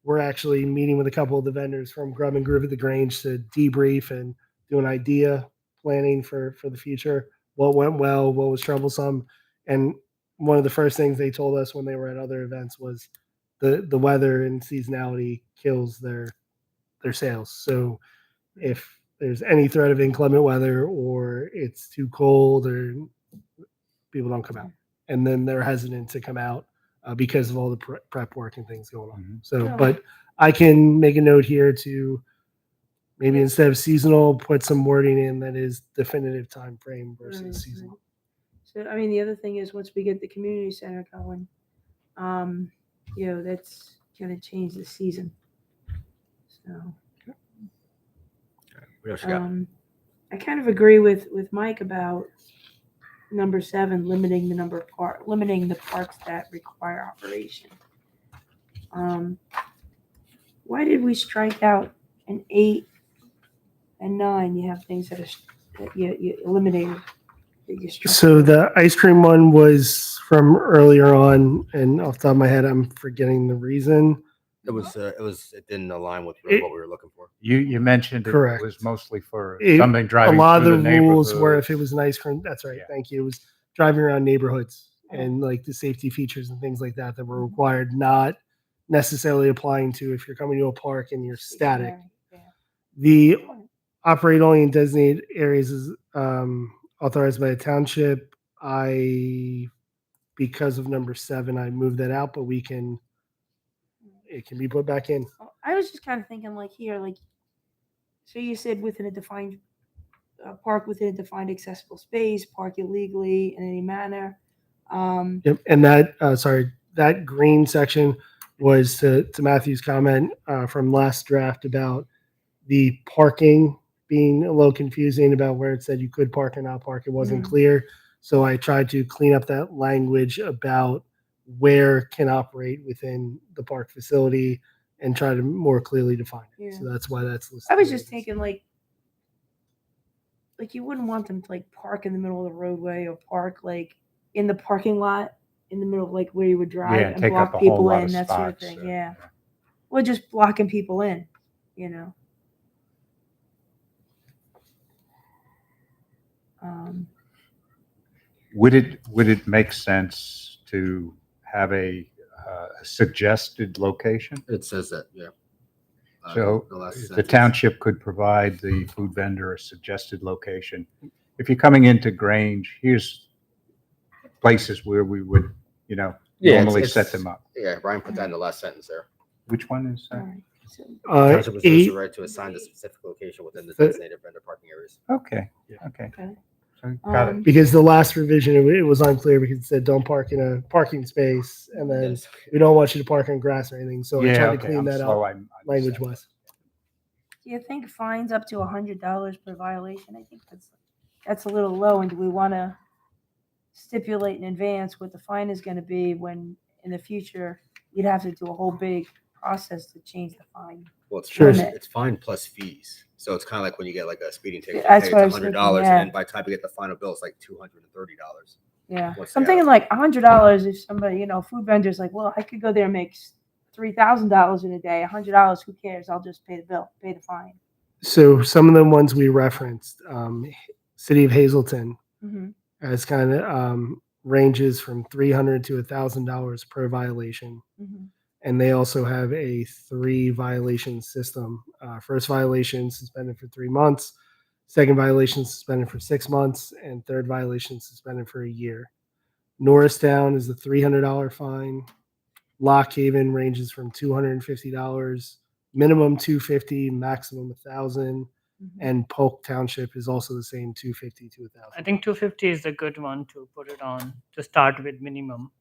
we're actually meeting with a couple of the vendors from Grub and Groove at the Grange to debrief and do an idea planning for the future. What went well, what was troublesome. And one of the first things they told us when they were at other events was the weather and seasonality kills their sales. So if there's any threat of inclement weather or it's too cold or people don't come out. And then they're hesitant to come out because of all the prep work and things going on. Mhm. So, Yeah. but I can make a note here to maybe instead of seasonal, put some wording in that is definitive time frame versus Right, seasonal. right. So, I mean, the other thing is once we get the community center going, that's going to change the season. So, What else you got? I kind of agree with Mike about number 7, limiting the parks that require operation. Why did we strike out an 8 and 9? You have things that you eliminated. That you struck So out. the ice cream one was from earlier on, and off the top of my head, I'm forgetting the reason. It didn't align with It- what we were looking for. You mentioned it Correct. was mostly for It- something A driving lot of through the rules were if it neighborhoods. was an ice cream, that's right. Yeah. Thank you. It was driving around neighborhoods Okay. and like the safety features and things like that that were required, not necessarily applying to if you're coming to a park and you're static. Yeah. The operate only in designated areas is authorized by a township. Because of number 7, I moved that out, but it can be put back in. I was just kind of thinking so you said within a defined park within a defined accessible space, park illegally in any manner. Yep. And that green section was to Matthew's comment from last draft about the parking being a little confusing about where it said you could park or not park. It wasn't Mhm. clear. So I tried to clean up that language about where can operate within the park facility and try to more clearly define it. Yeah. So that's why that's listed. I was there. just thinking like you wouldn't want them to like park in the middle of the roadway or park like in the parking lot in the middle of like where you would drive Yeah, and take up block a whole people lot in, of that sort of spots. thing. Yeah. Or just blocking people in, you know. Would it make sense to have a suggested location? It says that, yeah. So last the sentence. township could provide the food vendor a suggested location. If you're coming into Grange, here's places where we would, Yeah, normally set it's- them up. Yeah, Brian put that in the last sentence there. Which one is All that? right. So, Township reserves the 8, right to assign the specific location within the The- designated vendor parking areas. Okay, Yeah. okay. okay. So got it. because the last revision, it was unclear because it said don't park in a parking space, and then Yes. we don't want you to park on grass or anything. So I Yeah, tried to okay, clean I'm that slow, up I'm language sorry. wise. Do you think fines up to $100 per violation? I think that's a little low. And do we want to stipulate in advance what the fine is going to be when in the future you'd have to do a whole big process to change the fine? Well, it's Sure. fine, it's fine plus fees. So it's kind of like when you get like a speeding ticket, That's you what pay I it's was thinking, $100, yeah. and then by the time you get the final bill, it's like $230. Yeah. What's So I'm the thinking like $100 if somebody, food vendor's like, well, I could go there and make $3,000 in a day. $100, who cares? I'll just pay the bill, pay the fine. So some of the ones we referenced, City of Hazleton Mm-hmm. has kind of ranges from $300 to $1,000 per violation. Mm-hmm. And they also have a 3 violation system. First violation suspended for 3 months, second violation suspended for 6 months, and third violation suspended for a year. Norristown is a $300 fine. Lock Haven ranges from $250, minimum $250, maximum $1,000, Mm-hmm. and Polk Township is also the same $250 to $1,000. I think 250 is a good one to put it on to start with minimum.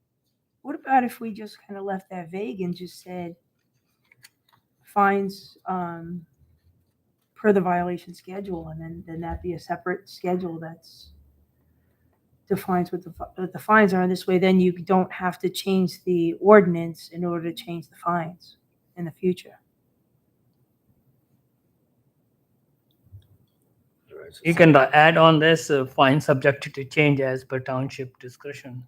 What about if we just kind of left that vague and just said fines per the violation schedule, and then that be a separate schedule that's defines what the fines are. This way, then you don't have to change the ordinance in order to change the fines in the future. Alright, so You can add on this fine subject to change as per township discretion.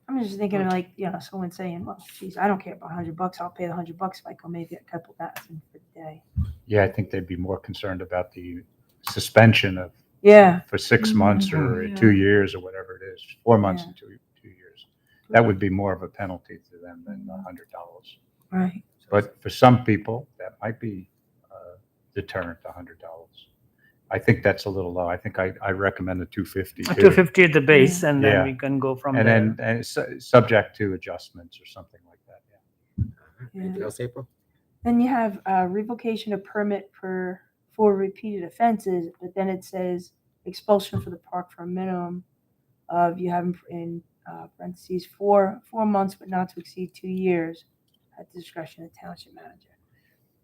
I'm just thinking like, someone saying, well, geez, I don't care about $100. I'll pay the $100 if I go maybe a couple thousand for the day. Yeah, I think they'd be more concerned about the suspension of Yeah. for 6 months or Yeah. 2 years or whatever it is, 4 months Yeah. and 2 years. That would be more of a penalty to them than the $100. Right. But for some people, that might be deterrent, $100. I think that's a little low. I think I recommend a 250 too. 250 at the base, and then Yeah. we can go from And there. then subject to adjustments or something like that. Yeah. Anything else, April? Then you have revocation of permit for repeated offenses, but then it says expulsion for the park for a minimum of, you have in parentheses, 4 months, but not to exceed 2 years at the discretion of the township manager.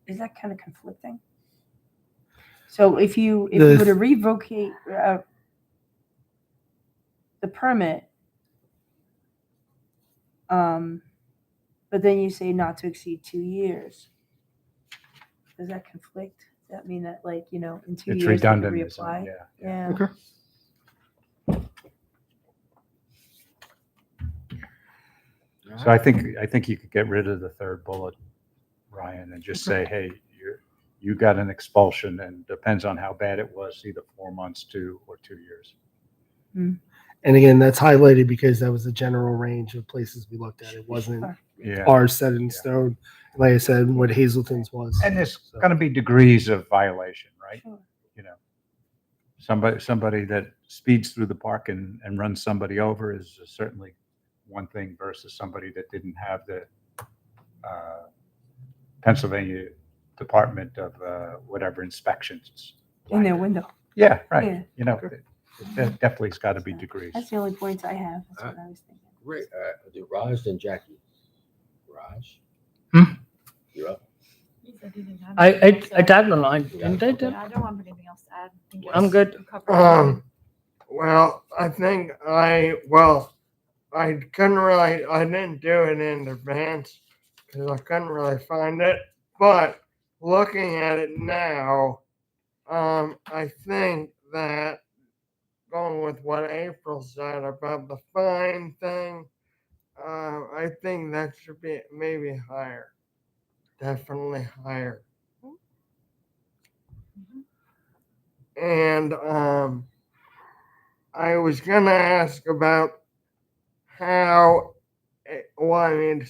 Is that kind of conflicting? So if you were to revocate the permit, but then you say not to exceed 2 years, does that conflict? Does that mean that, like, in 2 It's years they can redundant. reapply? Yeah. Yeah. Okay. So I think you could get rid of the third bullet, Ryan, and just say, hey, you got an expulsion, and depends on how bad it was, either 4 months, 2 or 2 years. And again, that's highlighted because that was the general range of places we looked at. It wasn't Sure. Yeah. ours set in stone. Like I said, what Hazelton's was. And there's So- going to be degrees of violation, right? Sure. Somebody that speeds through the park and runs somebody over is certainly one thing versus somebody that didn't have the Pennsylvania Department of whatever inspections. In their window. Yeah, right. Yeah. There definitely's got to be degrees. That's the only points I have. That's what I was thinking. Great. I'll do Raj, then Jackie. Raj? Hmm? You're up. He said he didn't have I anything else to add. tagged along, didn't I? Yeah, I don't have anything else to add. I think I'm it's good. covered. Well, I think I couldn't really, I didn't do it in advance because I couldn't really find it. but looking at it now, I think that going with what April said about the fine thing, I think that should be maybe higher. Definitely higher. And I was gonna ask about how it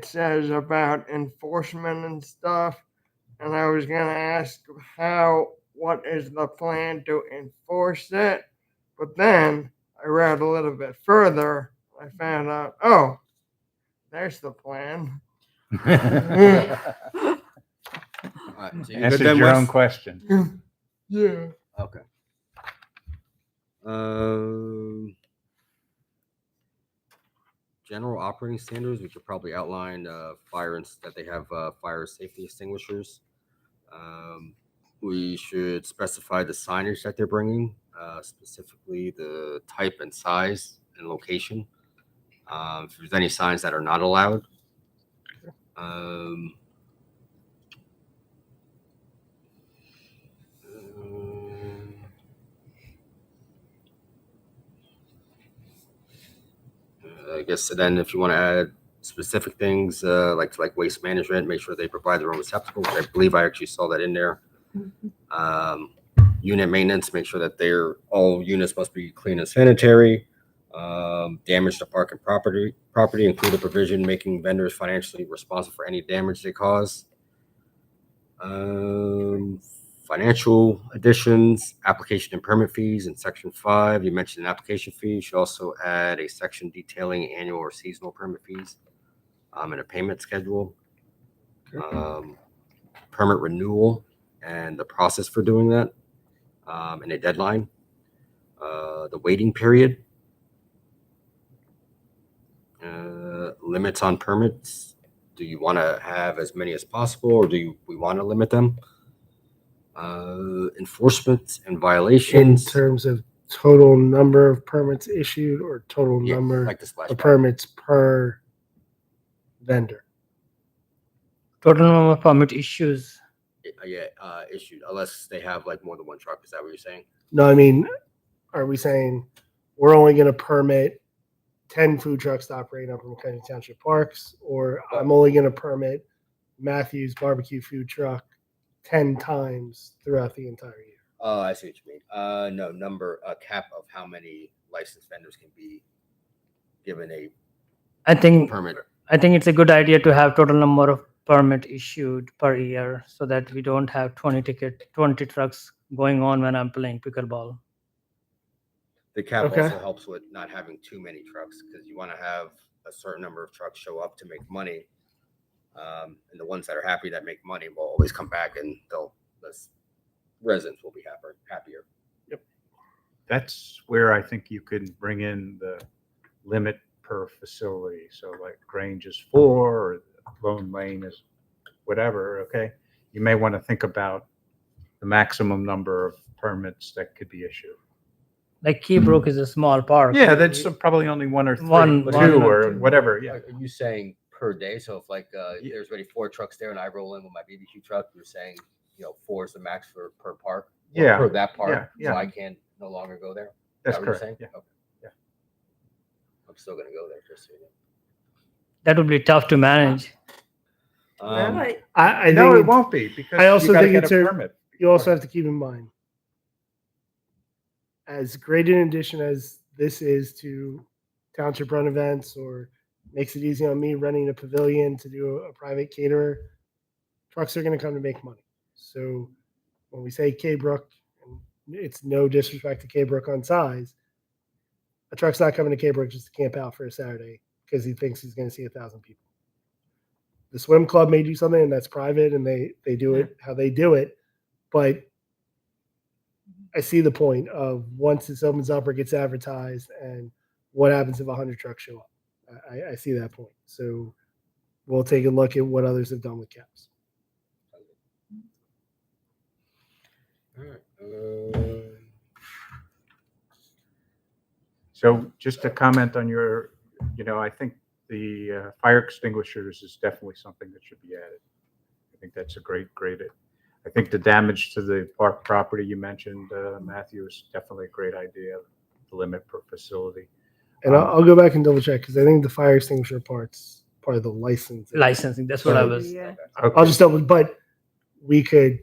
says about enforcement and stuff, and I was gonna ask what is the plan to enforce it, but then I read a little bit further. I found out, oh, there's the plan. All right, so you good Answered then, your own Wes? question. Yeah. Okay. General operating standards, we could probably outline that they have fire safety extinguishers. We should specify the signage that they're bringing, specifically the type and size and location. If there's any signs that are not allowed. I guess then if you want to add specific things like waste management, make sure they provide their own receptacles. I believe I actually saw that in there. Unit maintenance, make sure that all units must be clean and sanitary. Damage to park and property, include a provision making vendors financially responsible for any damage they cause. Financial additions, application and permit fees in section 5. You mentioned an application fee. You should also add a section detailing annual or seasonal permit fees and a payment schedule. Permit renewal and the process for doing that, and a deadline. The waiting period. Limits on permits. Do you want to have as many as possible, or do we want to limit them? Enforcement and In violations. terms of total number of permits issued or total Yeah, number like the splash of pad. permits per vendor? Total number of permit issues. Issued, unless they have like more than one truck. Is that what you're saying? No, I mean, are we saying we're only going to permit 10 food trucks to operate up in McKinney Township Parks, or I'm only going to permit Matthews Barbecue Food Truck 10 times throughout the entire year? Oh, I see what you mean. No, a cap of how many licensed vendors can be given a I think permit. it's a good idea to have total number of permit issued per year so that we don't have 20 trucks going on when I'm playing pickleball. The cap Okay. also helps with not having too many trucks, because you want to have a certain number of trucks show up to make money. And the ones that are happy that make money will always come back, and the residents will be happier. That's where I think you can bring in the limit per facility. So like Grange is 4 or Lone Lane is whatever, okay? You may want to think about the maximum number of permits that could be issued. Like Keybrook is a small park. Yeah, that's probably only 1 or 2 One or or two. whatever, yeah. Are you saying per day? So if there's already 4 trucks there and I roll in with my BBQ truck, you're saying 4 is the max per park? Or Yeah, per that park, yeah. so I can no longer go there? That's Is that what you're correct, saying? yeah. Okay. Yeah. I'm still gonna go there just so you know. That would be tough to manage. I No, think it won't be, because I also you gotta think get it's a a- permit. you also have to keep in mind, as great an addition as this is to township run events, or makes it easy on me running a pavilion to do a private caterer, trucks are going to come to make money. So when we say K-Brook, and it's no disrespect to K-Brook on size, a truck's not coming to K-Brook just to camp out for a Saturday because he thinks he's going to see 1,000 people. The swim club may do something, and that's private, and they do it how they do it. But I see the point of once this opens up or gets advertised, and what happens if 100 trucks show up. I see that point. So we'll take a look at what others have done with caps. All right. So just to comment on your, I think the fire extinguishers is definitely something that should be added. I think that's a great. I think the damage to the park property you mentioned, Matthew, is definitely a great idea. The limit per facility. And I'll go back and double check because I think the fire extinguisher part's part of the license. Licensing, that's what I So- was. Yeah. Okay. I'll just double, but we could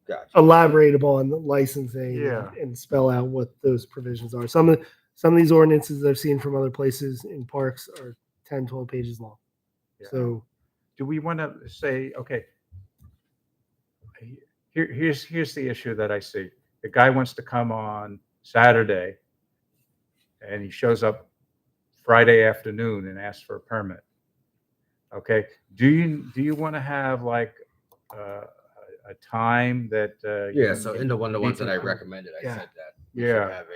Gotcha. elaborate upon the licensing Yeah. and spell out what those provisions are. Some of these ordinances I've seen from other places in parks are 10, 12 pages long. Yeah. So Do we want to say, okay, here's the issue that I see. The guy wants to come on Saturday and he shows up Friday afternoon and asks for a permit. Okay, do you want to have like a time that? Yeah, so in the ones need that I to- recommended, I Yeah. said that we should Yeah. have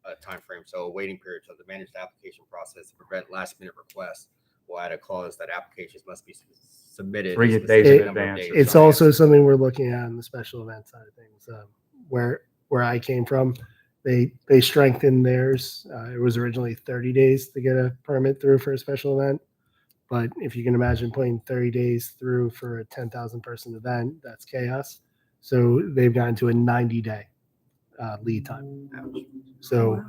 a timeframe, so a waiting period, so to manage the application process to prevent last minute requests. We'll add a clause that applications must be submitted. 3 a days specific in number of advance. days it's in also advance. something we're looking at on the special event side of things. Where I came from, they strengthened theirs. It was originally 30 days to get a permit through for a special event. But if you can imagine putting 30 days through for a 10,000 person event, that's chaos. So they've gotten to a 90-day lead time. So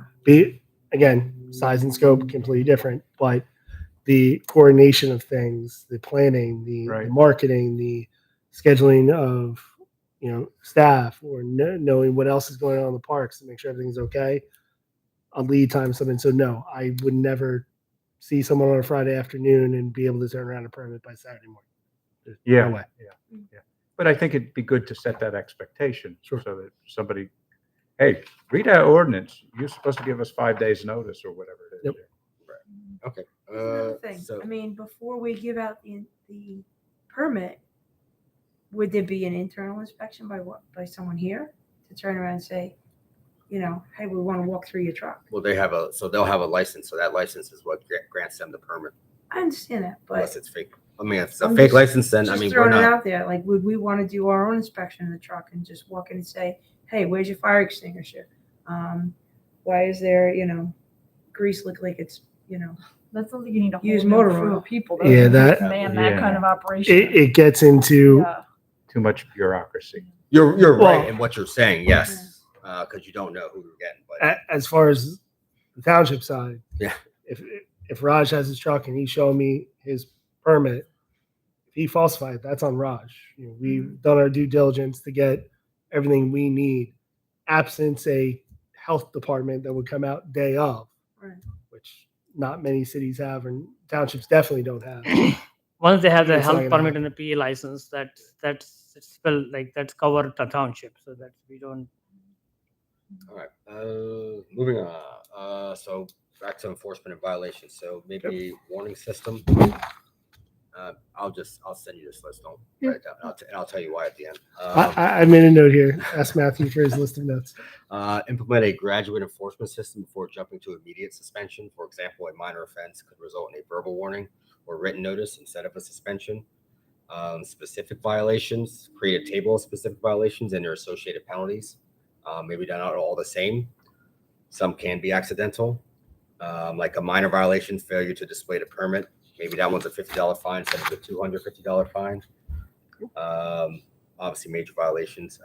again, size and scope completely different, but the coordination of things, the planning, the Right. marketing, the scheduling of staff, or knowing what else is going on in the parks to make sure everything's okay, a lead time something. So no, I would never see someone on a Friday afternoon and be able to turn around a permit by Saturday morning. There's Yeah, no way. yeah. But I think it'd be good to set that expectation. Sure. So that somebody, hey, read our ordinance. You're supposed to give us 5 days notice or whatever it is. Yep. Okay. There's another thing. So I mean, before we give out the permit, would there be an internal inspection by someone here to turn around and say, hey, we want to walk through your truck? well, they'll have a license, so that license is what grants them the permit, I understand that, unless but it's fake. I mean, if it's a I'm fake just- license, then I just mean, we're throwing it not. out there, like, would we want to do our own inspection of the truck and just walk in and say, hey, where's your fire extinguisher? Why is there, grease look like it's, That's something you need a whole Use new motor crew oil. of people. Yeah, that- man, Yeah. that kind of operation. It gets into Yeah. Too much bureaucracy. You're Well- right in what you're saying, yes, because you don't know who you're getting, but as far as the township side. Yeah. If Raj has his truck and he's showing me his permit, if he falsified, that's on Raj. We've done our due diligence to get everything we need, absence a health department that would come out day of, Right. which not many cities have, and townships definitely don't have. Once they have the It's not health gonna permit and the PA license, that's spell like that's covered the township, so that we don't. all right. Moving on. So back to enforcement and violations. So maybe warning system. I'll send you this list. Don't write it down. And I'll tell you why at the end. I made a note here. Ask Matthew for his list of notes. Implement a graduate enforcement system before jumping to immediate suspension. For example, a minor offense could result in a verbal warning or written notice instead of a suspension. Specific violations, create a table of specific violations and their associated penalties. Maybe they're not all the same. Some can be accidental, like a minor violation, failure to display the permit. Maybe that one's a $50 fine instead of a $250 fine. Obviously, major violations.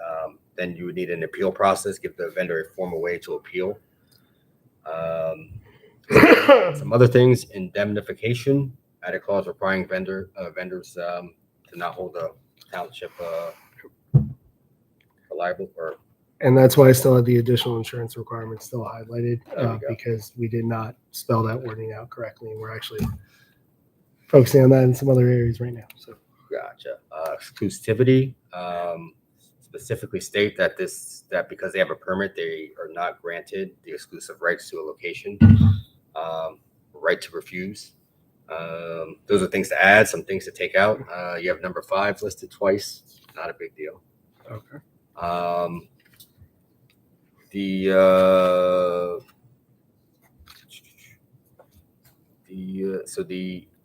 Then you would need an appeal process, give the vendor a formal way to appeal. Some other things, indemnification, add a clause requiring vendors to not hold the township liable for. And that's why I still had the additional insurance requirements still highlighted, There we go. because we did not spell that wording out correctly. And we're actually focusing on that in some other areas right now. So Gotcha. Exclusivity, specifically state that because they have a permit, they are not granted the exclusive rights to a location, right to refuse. Those are things to add, some things to take out. You have number 5 listed twice, not a big deal. okay.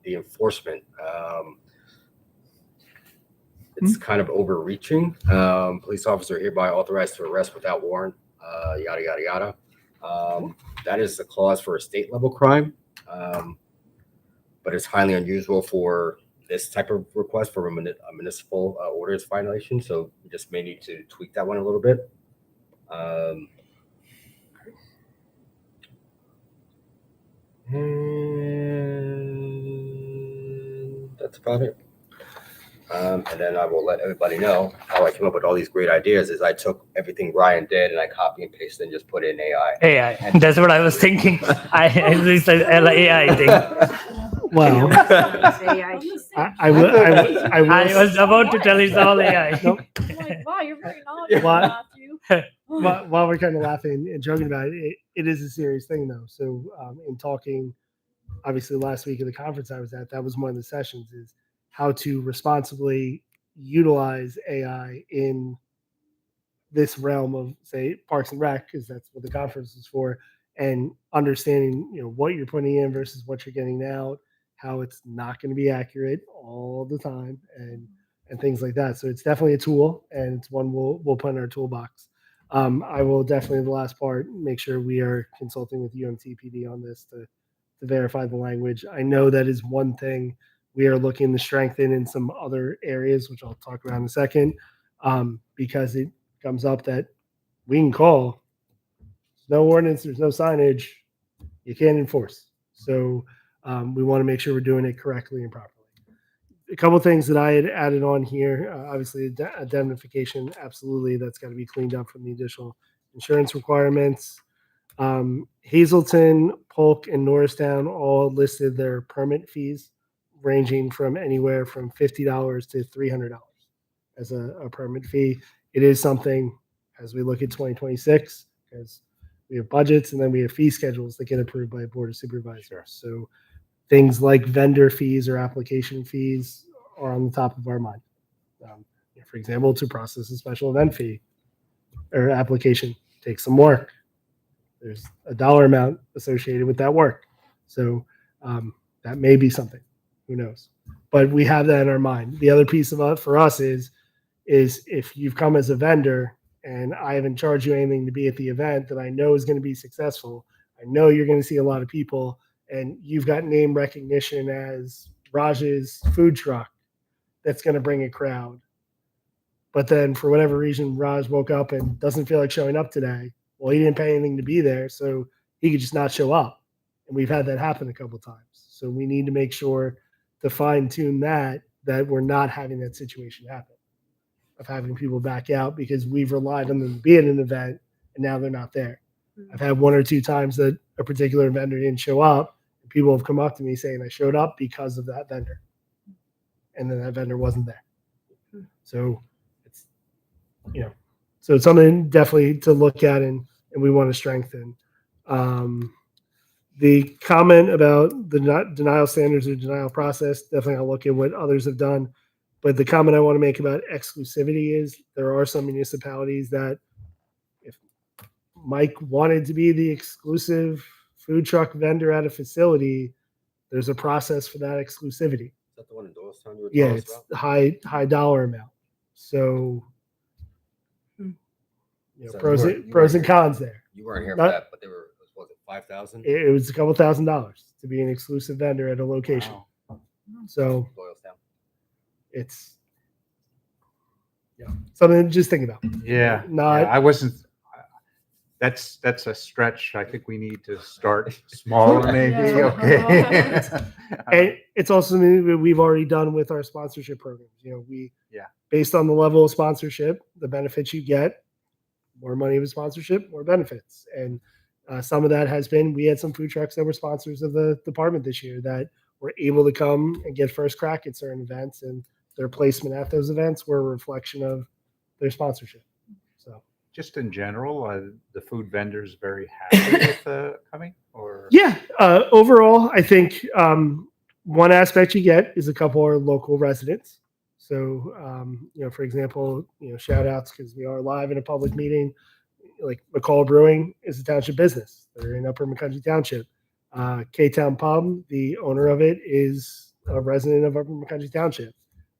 The enforcement, it's kind of overreaching. Police officer hereby authorized to arrest without warrant, yada, yada, yada. That is a clause for a state level crime. but it's highly unusual for this type of request for a municipal orders violation. So we just may need to tweak that one a little bit. And that's about it. And then I will let everybody know how I came up with all these great ideas. Is I took everything Ryan did and I copy and pasted and just put in AI. AI. That's what I was thinking. It's an AI thing. Wow. I was about to tell it's all AI. Nope. I'm like, wow, you're very knowledgeable, What? Matthew. While we're kind of laughing and joking about it, it is a serious thing though. So in talking, obviously last week at the conference I was at, that was one of the sessions, is how to responsibly utilize AI in this realm of, say, Parks and Rec, because that's what the conference is for, and understanding, what you're putting in versus what you're getting out, how it's not going to be accurate all the time, and things like that. So it's definitely a tool, and it's one we'll put in our toolbox. I will definitely, the last part, make sure we are consulting with UMTPD on this to verify the language. I know that is one thing we are looking to strengthen in some other areas, which I'll talk about in a second, because it comes up that we can call. There's no ordinance, there's no signage, you can't enforce. So we want to make sure we're doing it correctly and properly. A couple of things that I had added on here, obviously indemnification, absolutely, that's got to be cleaned up from the additional insurance requirements. Hazelton, Polk, and Norristown all listed their permit fees ranging from anywhere from $50 to $300 as a permit fee. It is something, as we look at 2026, because we have budgets and then we have fee schedules that get approved by a board of supervisors. So things like vendor fees or application fees are on the top of our mind. For example, to process a special event fee or application takes some work. There's a dollar amount associated with that work. So that may be something. Who knows? But we have that in our mind. The other piece of it for us is if you've come as a vendor and I haven't charged you anything to be at the event that I know is going to be successful, I know you're going to see a lot of people, and you've got name recognition as Raj's food truck that's going to bring a crowd. But then for whatever reason, Raj woke up and doesn't feel like showing up today. Well, he didn't pay anything to be there, so he could just not show up. And we've had that happen a couple of times. So we need to make sure to fine tune that we're not having that situation happen of having people back out because we've relied on them to be at an event and now they're not there. I've had one or two times that a particular vendor didn't show up and people have come up to me saying I showed up because of that vendor. And then that vendor wasn't there. So it's, so it's something definitely to look at and we want to strengthen. The comment about the denial standards or denial process, definitely I'll look at what others have done. But the comment I want to make about exclusivity is there are some municipalities that if Mike wanted to be the exclusive food truck vendor at a facility, there's a process for that exclusivity. Is that the one in Doylestown you were Yeah, telling us it's about? high dollar amount. So So pros you and weren't cons there. You weren't here Not- for that, but they were, was it 5,000? It was a couple $1,000s to be an exclusive vendor at a location. Wow. So Doylestown. it's something to just think about. Yeah. Not- yeah, I wasn't. That's a stretch. I think we need to start smaller, maybe. Yeah. Okay. And it's also something that we've already done with our sponsorship programs. Based on the level of sponsorship, the benefits you get, more money of a sponsorship, more benefits. And some of that has been, we had some food trucks that were sponsors of the department this year that were able to come and get first crack at certain events, and their placement at those events were a reflection of their sponsorship. So Just in general, the food vendors very happy with coming, or yeah, overall, I think one aspect you get is a couple are local residents. So, for example, shout outs because we are live in a public meeting. Like McCall Brewing is a township business. They're in Upper McCounty Township. K-Town Pub, the owner of it, is a resident of Upper McCounty Township.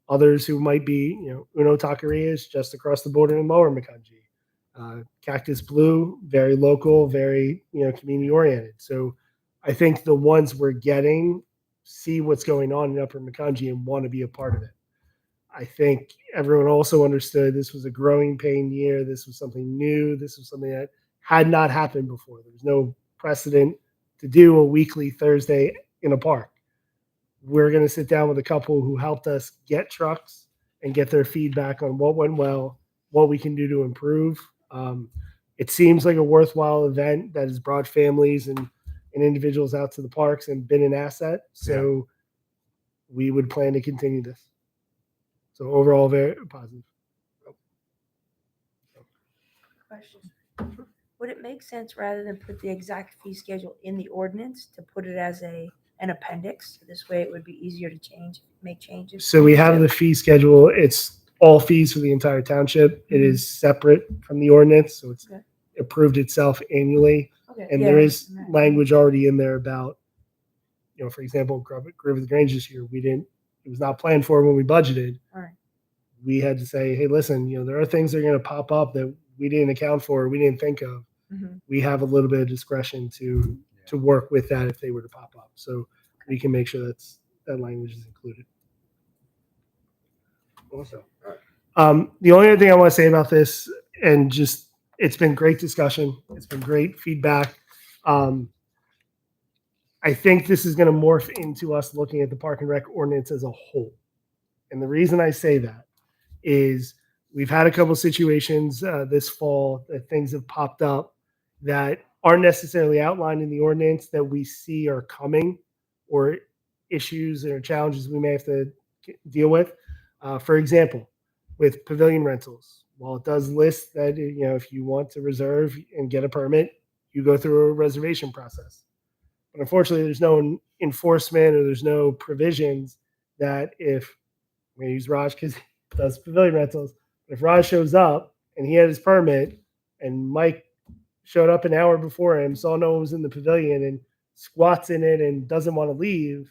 Others who might be, Uno Taquerias just across the border in Lower McCounty. Cactus Blue, very local, very community oriented. So I think the ones we're getting see what's going on in Upper Macungie and want to be a part of it. I think everyone also understood this was a growing pain year. This was something new. This was something that had not happened before. There was no precedent to do a weekly Thursday in a park. We're going to sit down with a couple who helped us get trucks and get their feedback on what went well, what we can do to improve. It seems like a worthwhile event that has brought families and individuals out to the parks and been an asset. So we would plan to continue this. So overall, very positive. Question. Would it make sense rather than put the exact fee schedule in the ordinance to put it as an appendix? This way it would be easier to make changes. So we have the fee schedule. It's all fees for the entire township. It is separate from the ordinance, so it's Okay. approved itself annually. Okay, And yeah, there is yeah. language already in there about, for example, Griffith Grange this year, it was not planned for when we budgeted. All right. We had to say, hey, listen, there are things that are going to pop up that we didn't account for, we didn't think of. Mhm. We have a little bit of discretion to work with that if they were to pop up. So we can make sure that language is included. Also, all right. The only other thing I want to say about this, and just it's been great discussion. It's been great feedback. I think this is going to morph into us looking at the Park and Rec ordinance as a whole. And the reason I say that is we've had a couple situations this fall that things have popped up that aren't necessarily outlined in the ordinance that we see are coming, or issues or challenges we may have to deal with. For example, with pavilion rentals, while it does list that if you want to reserve and get a permit, you go through a reservation process. But unfortunately, there's no enforcement or there's no provisions that if I'm going to use Raj because he does pavilion rentals. If Raj shows up and he had his permit and Mike showed up an hour before him, saw no one was in the pavilion and squats in it and doesn't want to leave,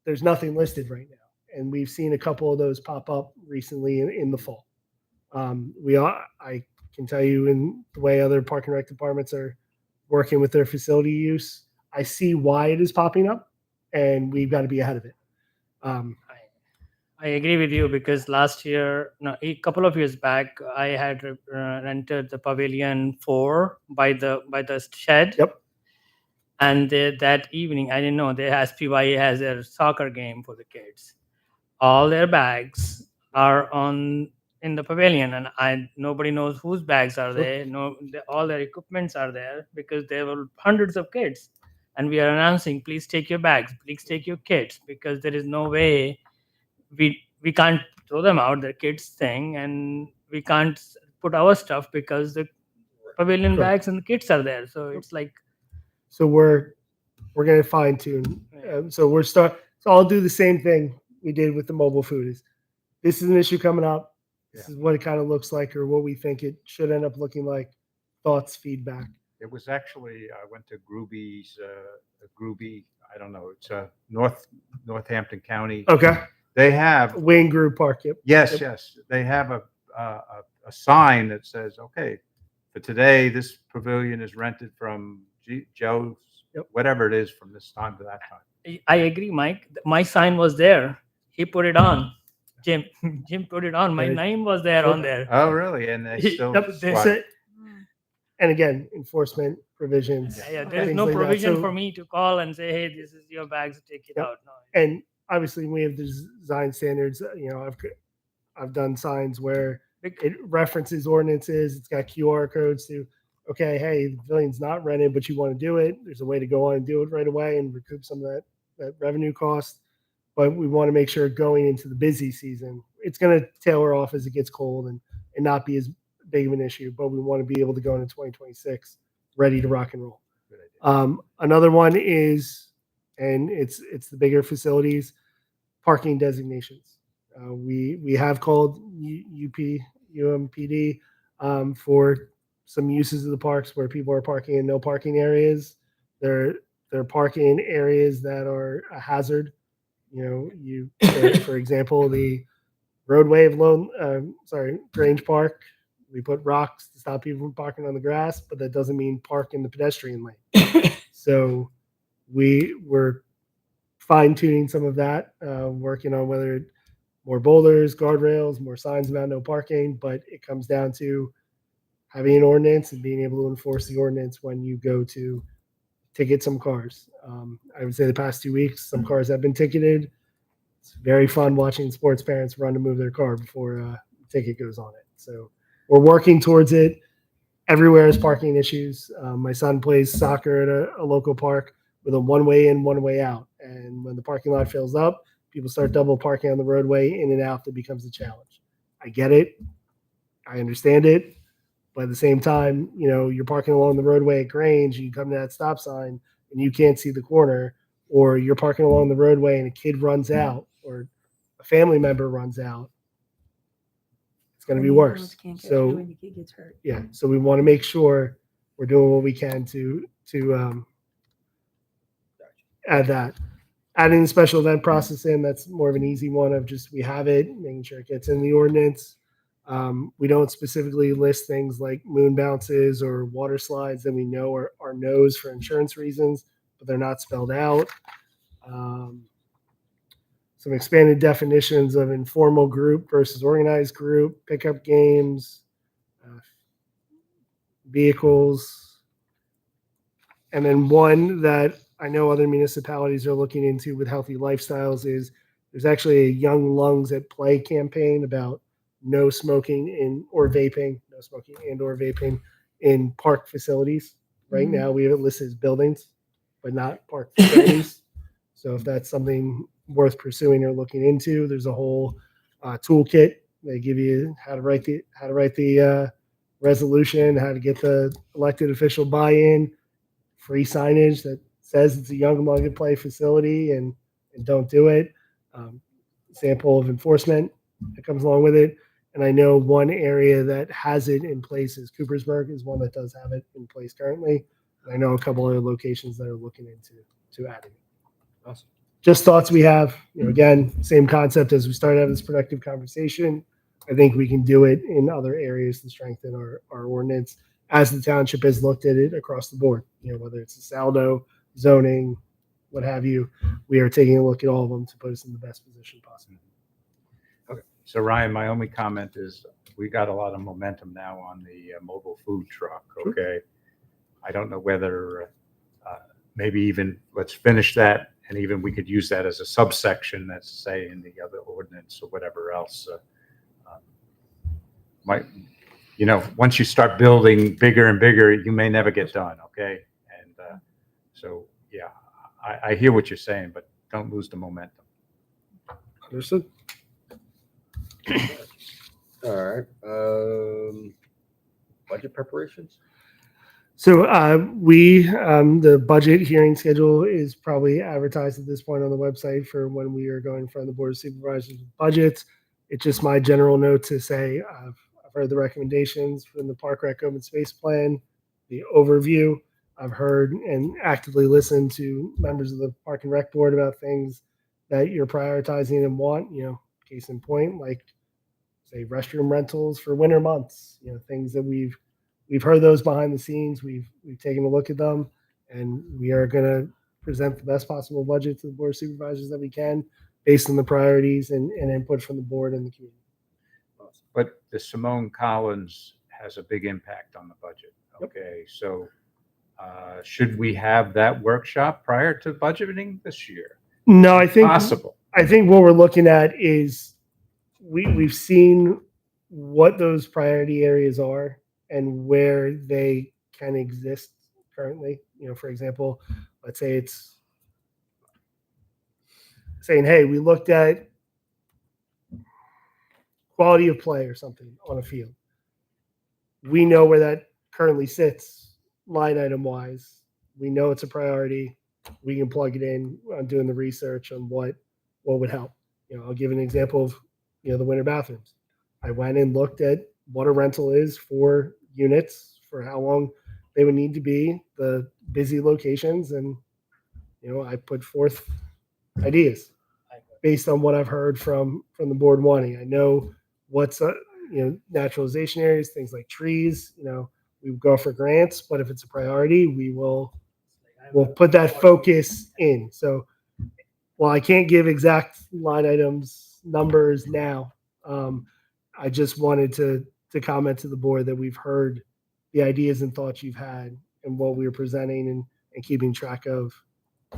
there's nothing listed right now. And we've seen a couple of those pop up recently in the fall. I can tell you in the way other park and rec departments are working with their facility use, I see why it is popping up, and we've got to be ahead of it. I agree with you because last year, no, a couple of years back, I had rented the Pavilion 4 by the shed. Yep. And that evening, I didn't know SPYA has their soccer game for the kids. All their bags are in the pavilion, and nobody knows whose bags are there. No, all their equipments are there because there were hundreds of kids, and we are announcing, please take your bags, please take your kids, because there is no way we can't throw them out, the kids thing, and we can't put our stuff because the pavilion Correct. bags and the kids are there. So it's like, So we're going to fine tune. So I'll do the same thing we did with the mobile food. This is an issue coming up. This is what it kind of looks like, or what we think it should end up looking like. Thoughts, feedback. It was actually, I went to Grooby's, I don't know, it's Northampton County. Okay. They have, Wayne Group Park. Yep. yes, Yep. yes, they have a sign that says, okay, for today, this pavilion is rented from Joe's, Yep. whatever it is, from this time to that time. I agree, Mike. My sign was there. He put it on. Jim put it on. My Right. name was there on there. Oh, really? And they still. Yep. That's it. And again, enforcement provisions. Yeah, there's things no like that. provision So- for me to call and say, hey, this is your bags, take it Yep. out. No. And obviously we have the design standards. I've done signs where it references ordinances. It's got QR codes to, okay, hey, the pavilion's not rented, but you want to do it. There's a way to go on and do it right away and recoup some of that revenue cost. But we want to make sure going into the busy season, it's going to tailor off as it gets cold and not be as big of an issue. But we want to be able to go into 2026 ready to rock and roll. Another one is, and it's the bigger facilities, parking designations. We have called UMPD for some uses of the parks where people are parking in no parking areas. They're parking in areas that are a hazard. For example, the roadway of Grange Park, we put rocks to stop people from parking on the grass, but that doesn't mean park in the pedestrian lane. So we're fine tuning some of that, working on whether more boulders, guardrails, more signs about no parking, but it comes down to having an ordinance and being able to enforce the ordinance when you go to ticket some cars. I would say the past 2 weeks, some cars have been ticketed. It's very fun watching sports parents run to move their car before a ticket goes on it. So we're working towards it. Everywhere is parking issues. My son plays soccer at a local park with a one-way in, one-way out. And when the parking lot fills up, people start double parking on the roadway in and out. That becomes a challenge. I get it. I understand it. But at the same time, you know, you're parking along the roadway at Grange, you come to that stop sign and you can't see the corner, or you're parking along the roadway and a kid runs out or a family member runs out. It's going to be The ambulance worse. can't get So you when the kid gets hurt. yeah, so we want to make sure we're doing what we can to add that. Adding the special event process in, that's more of an easy one of just we have it, making sure it gets in the ordinance. We don't specifically list things like moon bounces or water slides that we know are no's for insurance reasons, but they're not spelled out. Some expanded definitions of informal group versus organized group, pickup games, vehicles. And then one that I know other municipalities are looking into with healthy lifestyles is there's actually a Young Lungs at Play campaign about no smoking no smoking and or vaping in park facilities. Right Mhm. now we have it listed as buildings, but not park facilities. So if that's something worth pursuing or looking into, there's a whole toolkit. They give you how to write the resolution, how to get the elected official buy-in, free signage that says it's a Young Lung at Play facility and don't do it. Sample of enforcement that comes along with it. And I know one area that has it in place is Coopersburg is one that does have it in place currently. And I know a couple other locations that are looking into adding it. Awesome. Just thoughts we have. You know, again, same concept as we started having this productive conversation. I think we can do it in other areas to strengthen our ordinance as the township has looked at it across the board. You know, whether it's the saldo, zoning, what have you, we are taking a look at all of them to put us in the best position possible. So Ryan, my only comment is we got a lot of momentum now on the mobile food truck, okay? I don't know whether maybe even let's finish that and even we could use that as a subsection that's say in the other ordinance or whatever else. Once you start building bigger and bigger, you may never get done, okay? And so, yeah, I hear what you're saying, but don't lose the momentum. Understood. All right. Budget preparations. So the budget hearing schedule is probably advertised at this point on the website for when we are going in front of the Board of Supervisors with budgets. It's just my general note to say I've heard the recommendations from the Park Rec Open Space Plan, the overview. I've heard and actively listened to members of the Park and Rec Board about things that you're prioritizing and want, you know, case in point, like say restroom rentals for winter months, you know, things that we've heard those behind the scenes. We've taken a look at them, and we are going to present the best possible budget to the Board of Supervisors that we can based on the priorities and input from the board and the community. But the Simone Collins has a big impact on the budget. Okay, so should we have that workshop prior to budgeting this year? No, I think Possible. I think what we're looking at is we've seen what those priority areas are and where they can exist currently. You know, for example, let's say it's saying, hey, we looked at quality of play or something on a field. We know where that currently sits line item wise. We know it's a priority. We can plug it in on doing the research on what would help. You know, I'll give an example of, you know, the winter bathrooms. I went and looked at what a rental is for units, for how long they would need to be, the busy locations, and, you know, I put forth ideas based on what I've heard from the board wanting. I know what's naturalization areas, things like trees. You know, we go for grants, but if it's a priority, we'll put that focus in. So Well, I can't give exact line items numbers now. I just wanted to comment to the board that we've heard the ideas and thoughts you've had and what we were presenting and keeping track of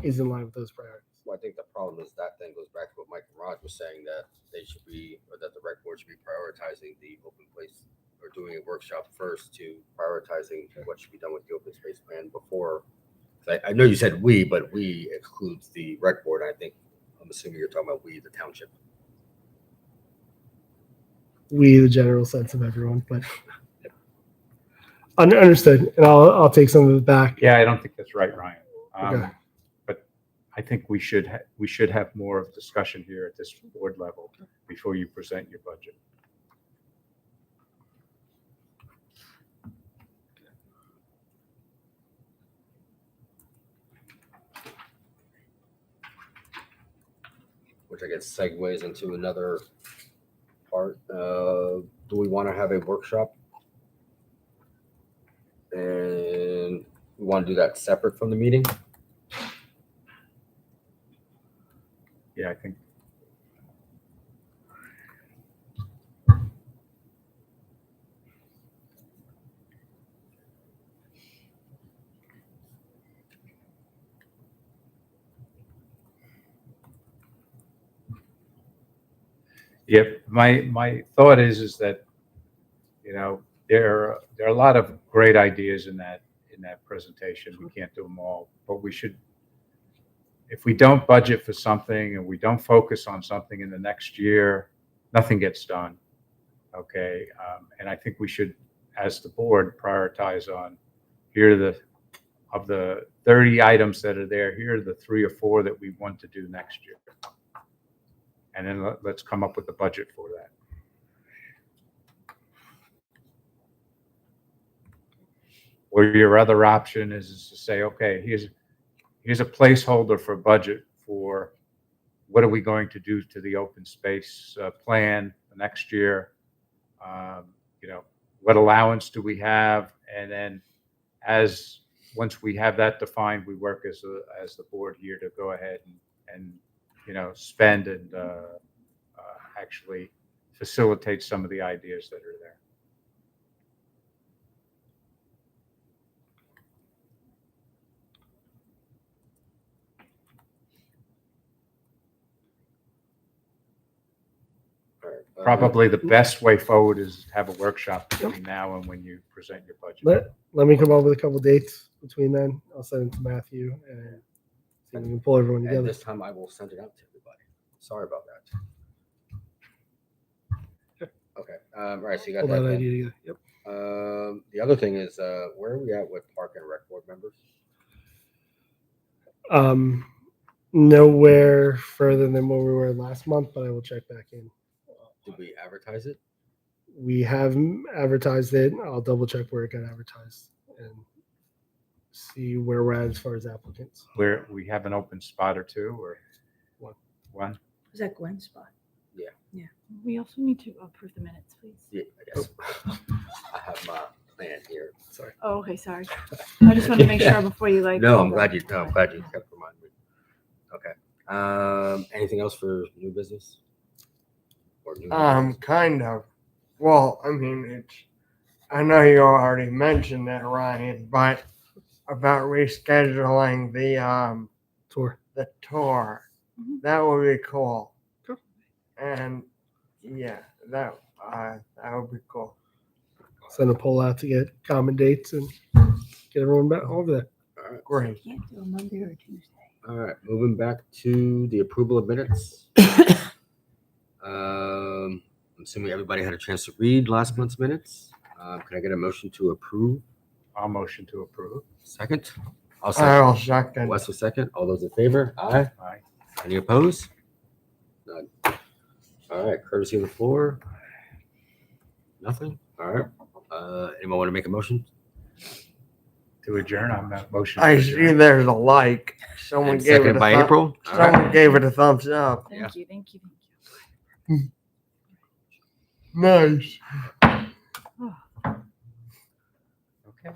is in line with those priorities. Well, I think the problem is that then goes back to what Mike and Raj was saying, that they should be, or that the rec board should be prioritizing the open place or doing a workshop first to prioritizing what should be done with the open space plan before. 'Cause I know you said we, but we excludes the rec board. I'm assuming you're talking about we, the township. We, the general sense of everyone, but understood. And I'll take some of it back. Yeah, I don't think that's right, Ryan. Okay. But I think we should have more of discussion here at this board level before you present your budget. Which I guess segues into another part. Do we want to have a workshop? And we want to do that separate from the meeting? Yeah, I think. Yep, my thought is that, there are a lot of great ideas in that presentation. We can't do them all, but we should, if we don't budget for something and we don't focus on something in the next year, nothing gets done. Okay, and I think we should, as the board, prioritize on here of the 30 items that are there. Here are the 3 or 4 that we want to do next year. And then let's come up with a budget for that. Or your other option is to say, okay, here's a placeholder for budget for what are we going to do to the open space plan the next year? What allowance do we have? And then once we have that defined, we work as the board here to go ahead and spend and actually facilitate some of the ideas that are there. All right, Probably the best way forward is have a workshop between now and when you present your budget. Let me come up with a couple dates between then. I'll send it to Matthew and see if we can pull everyone And together. this time I will send it out to everybody. Sorry about that. Okay. All right. So you got Pull that. that then. idea together. Yep. The other thing is, where are we at with park and rec board members? Nowhere further than where we were last month, but I will check back in. Did we advertise it? We have advertised it. I'll double check where it got advertised and see where we're at as far as applicants. Where we have an open spot or two or one. Was that Gwen's spot? We also need to approve the minutes, please. Yeah, yes. I have my plan here. Sorry. Oh, okay, sorry. I just wanted to make sure before you No, I'm glad you kept reminding me. Okay. Anything else for new business? Or new business? Kind of. Well, I mean, I know you already mentioned that, Ryan, but about rescheduling Tour. the tour. Mhm. That would be cool. Cool. And yeah, that would be cool. Send a poll out to get common dates and get everyone back over there. All right. Great. Can't do a Monday or a Tuesday. All right. Moving back to the approval of minutes. I'm assuming everybody had a chance to read last month's minutes. Can I get a motion to approve? I'll motion to approve. Second? I'll I second. will second. Wes will second. All those in favor? Aye. Aye. Any opposed? None. All right. Courtesy of the floor? Nothing? All right. Anyone want to make a motion? To adjourn, I'm not motion. I see there's a like. Someone And gave it seconded a by thumb- April? All right. Someone gave it a thumbs up. Thank you, thank you, thank you. Nice. Okay.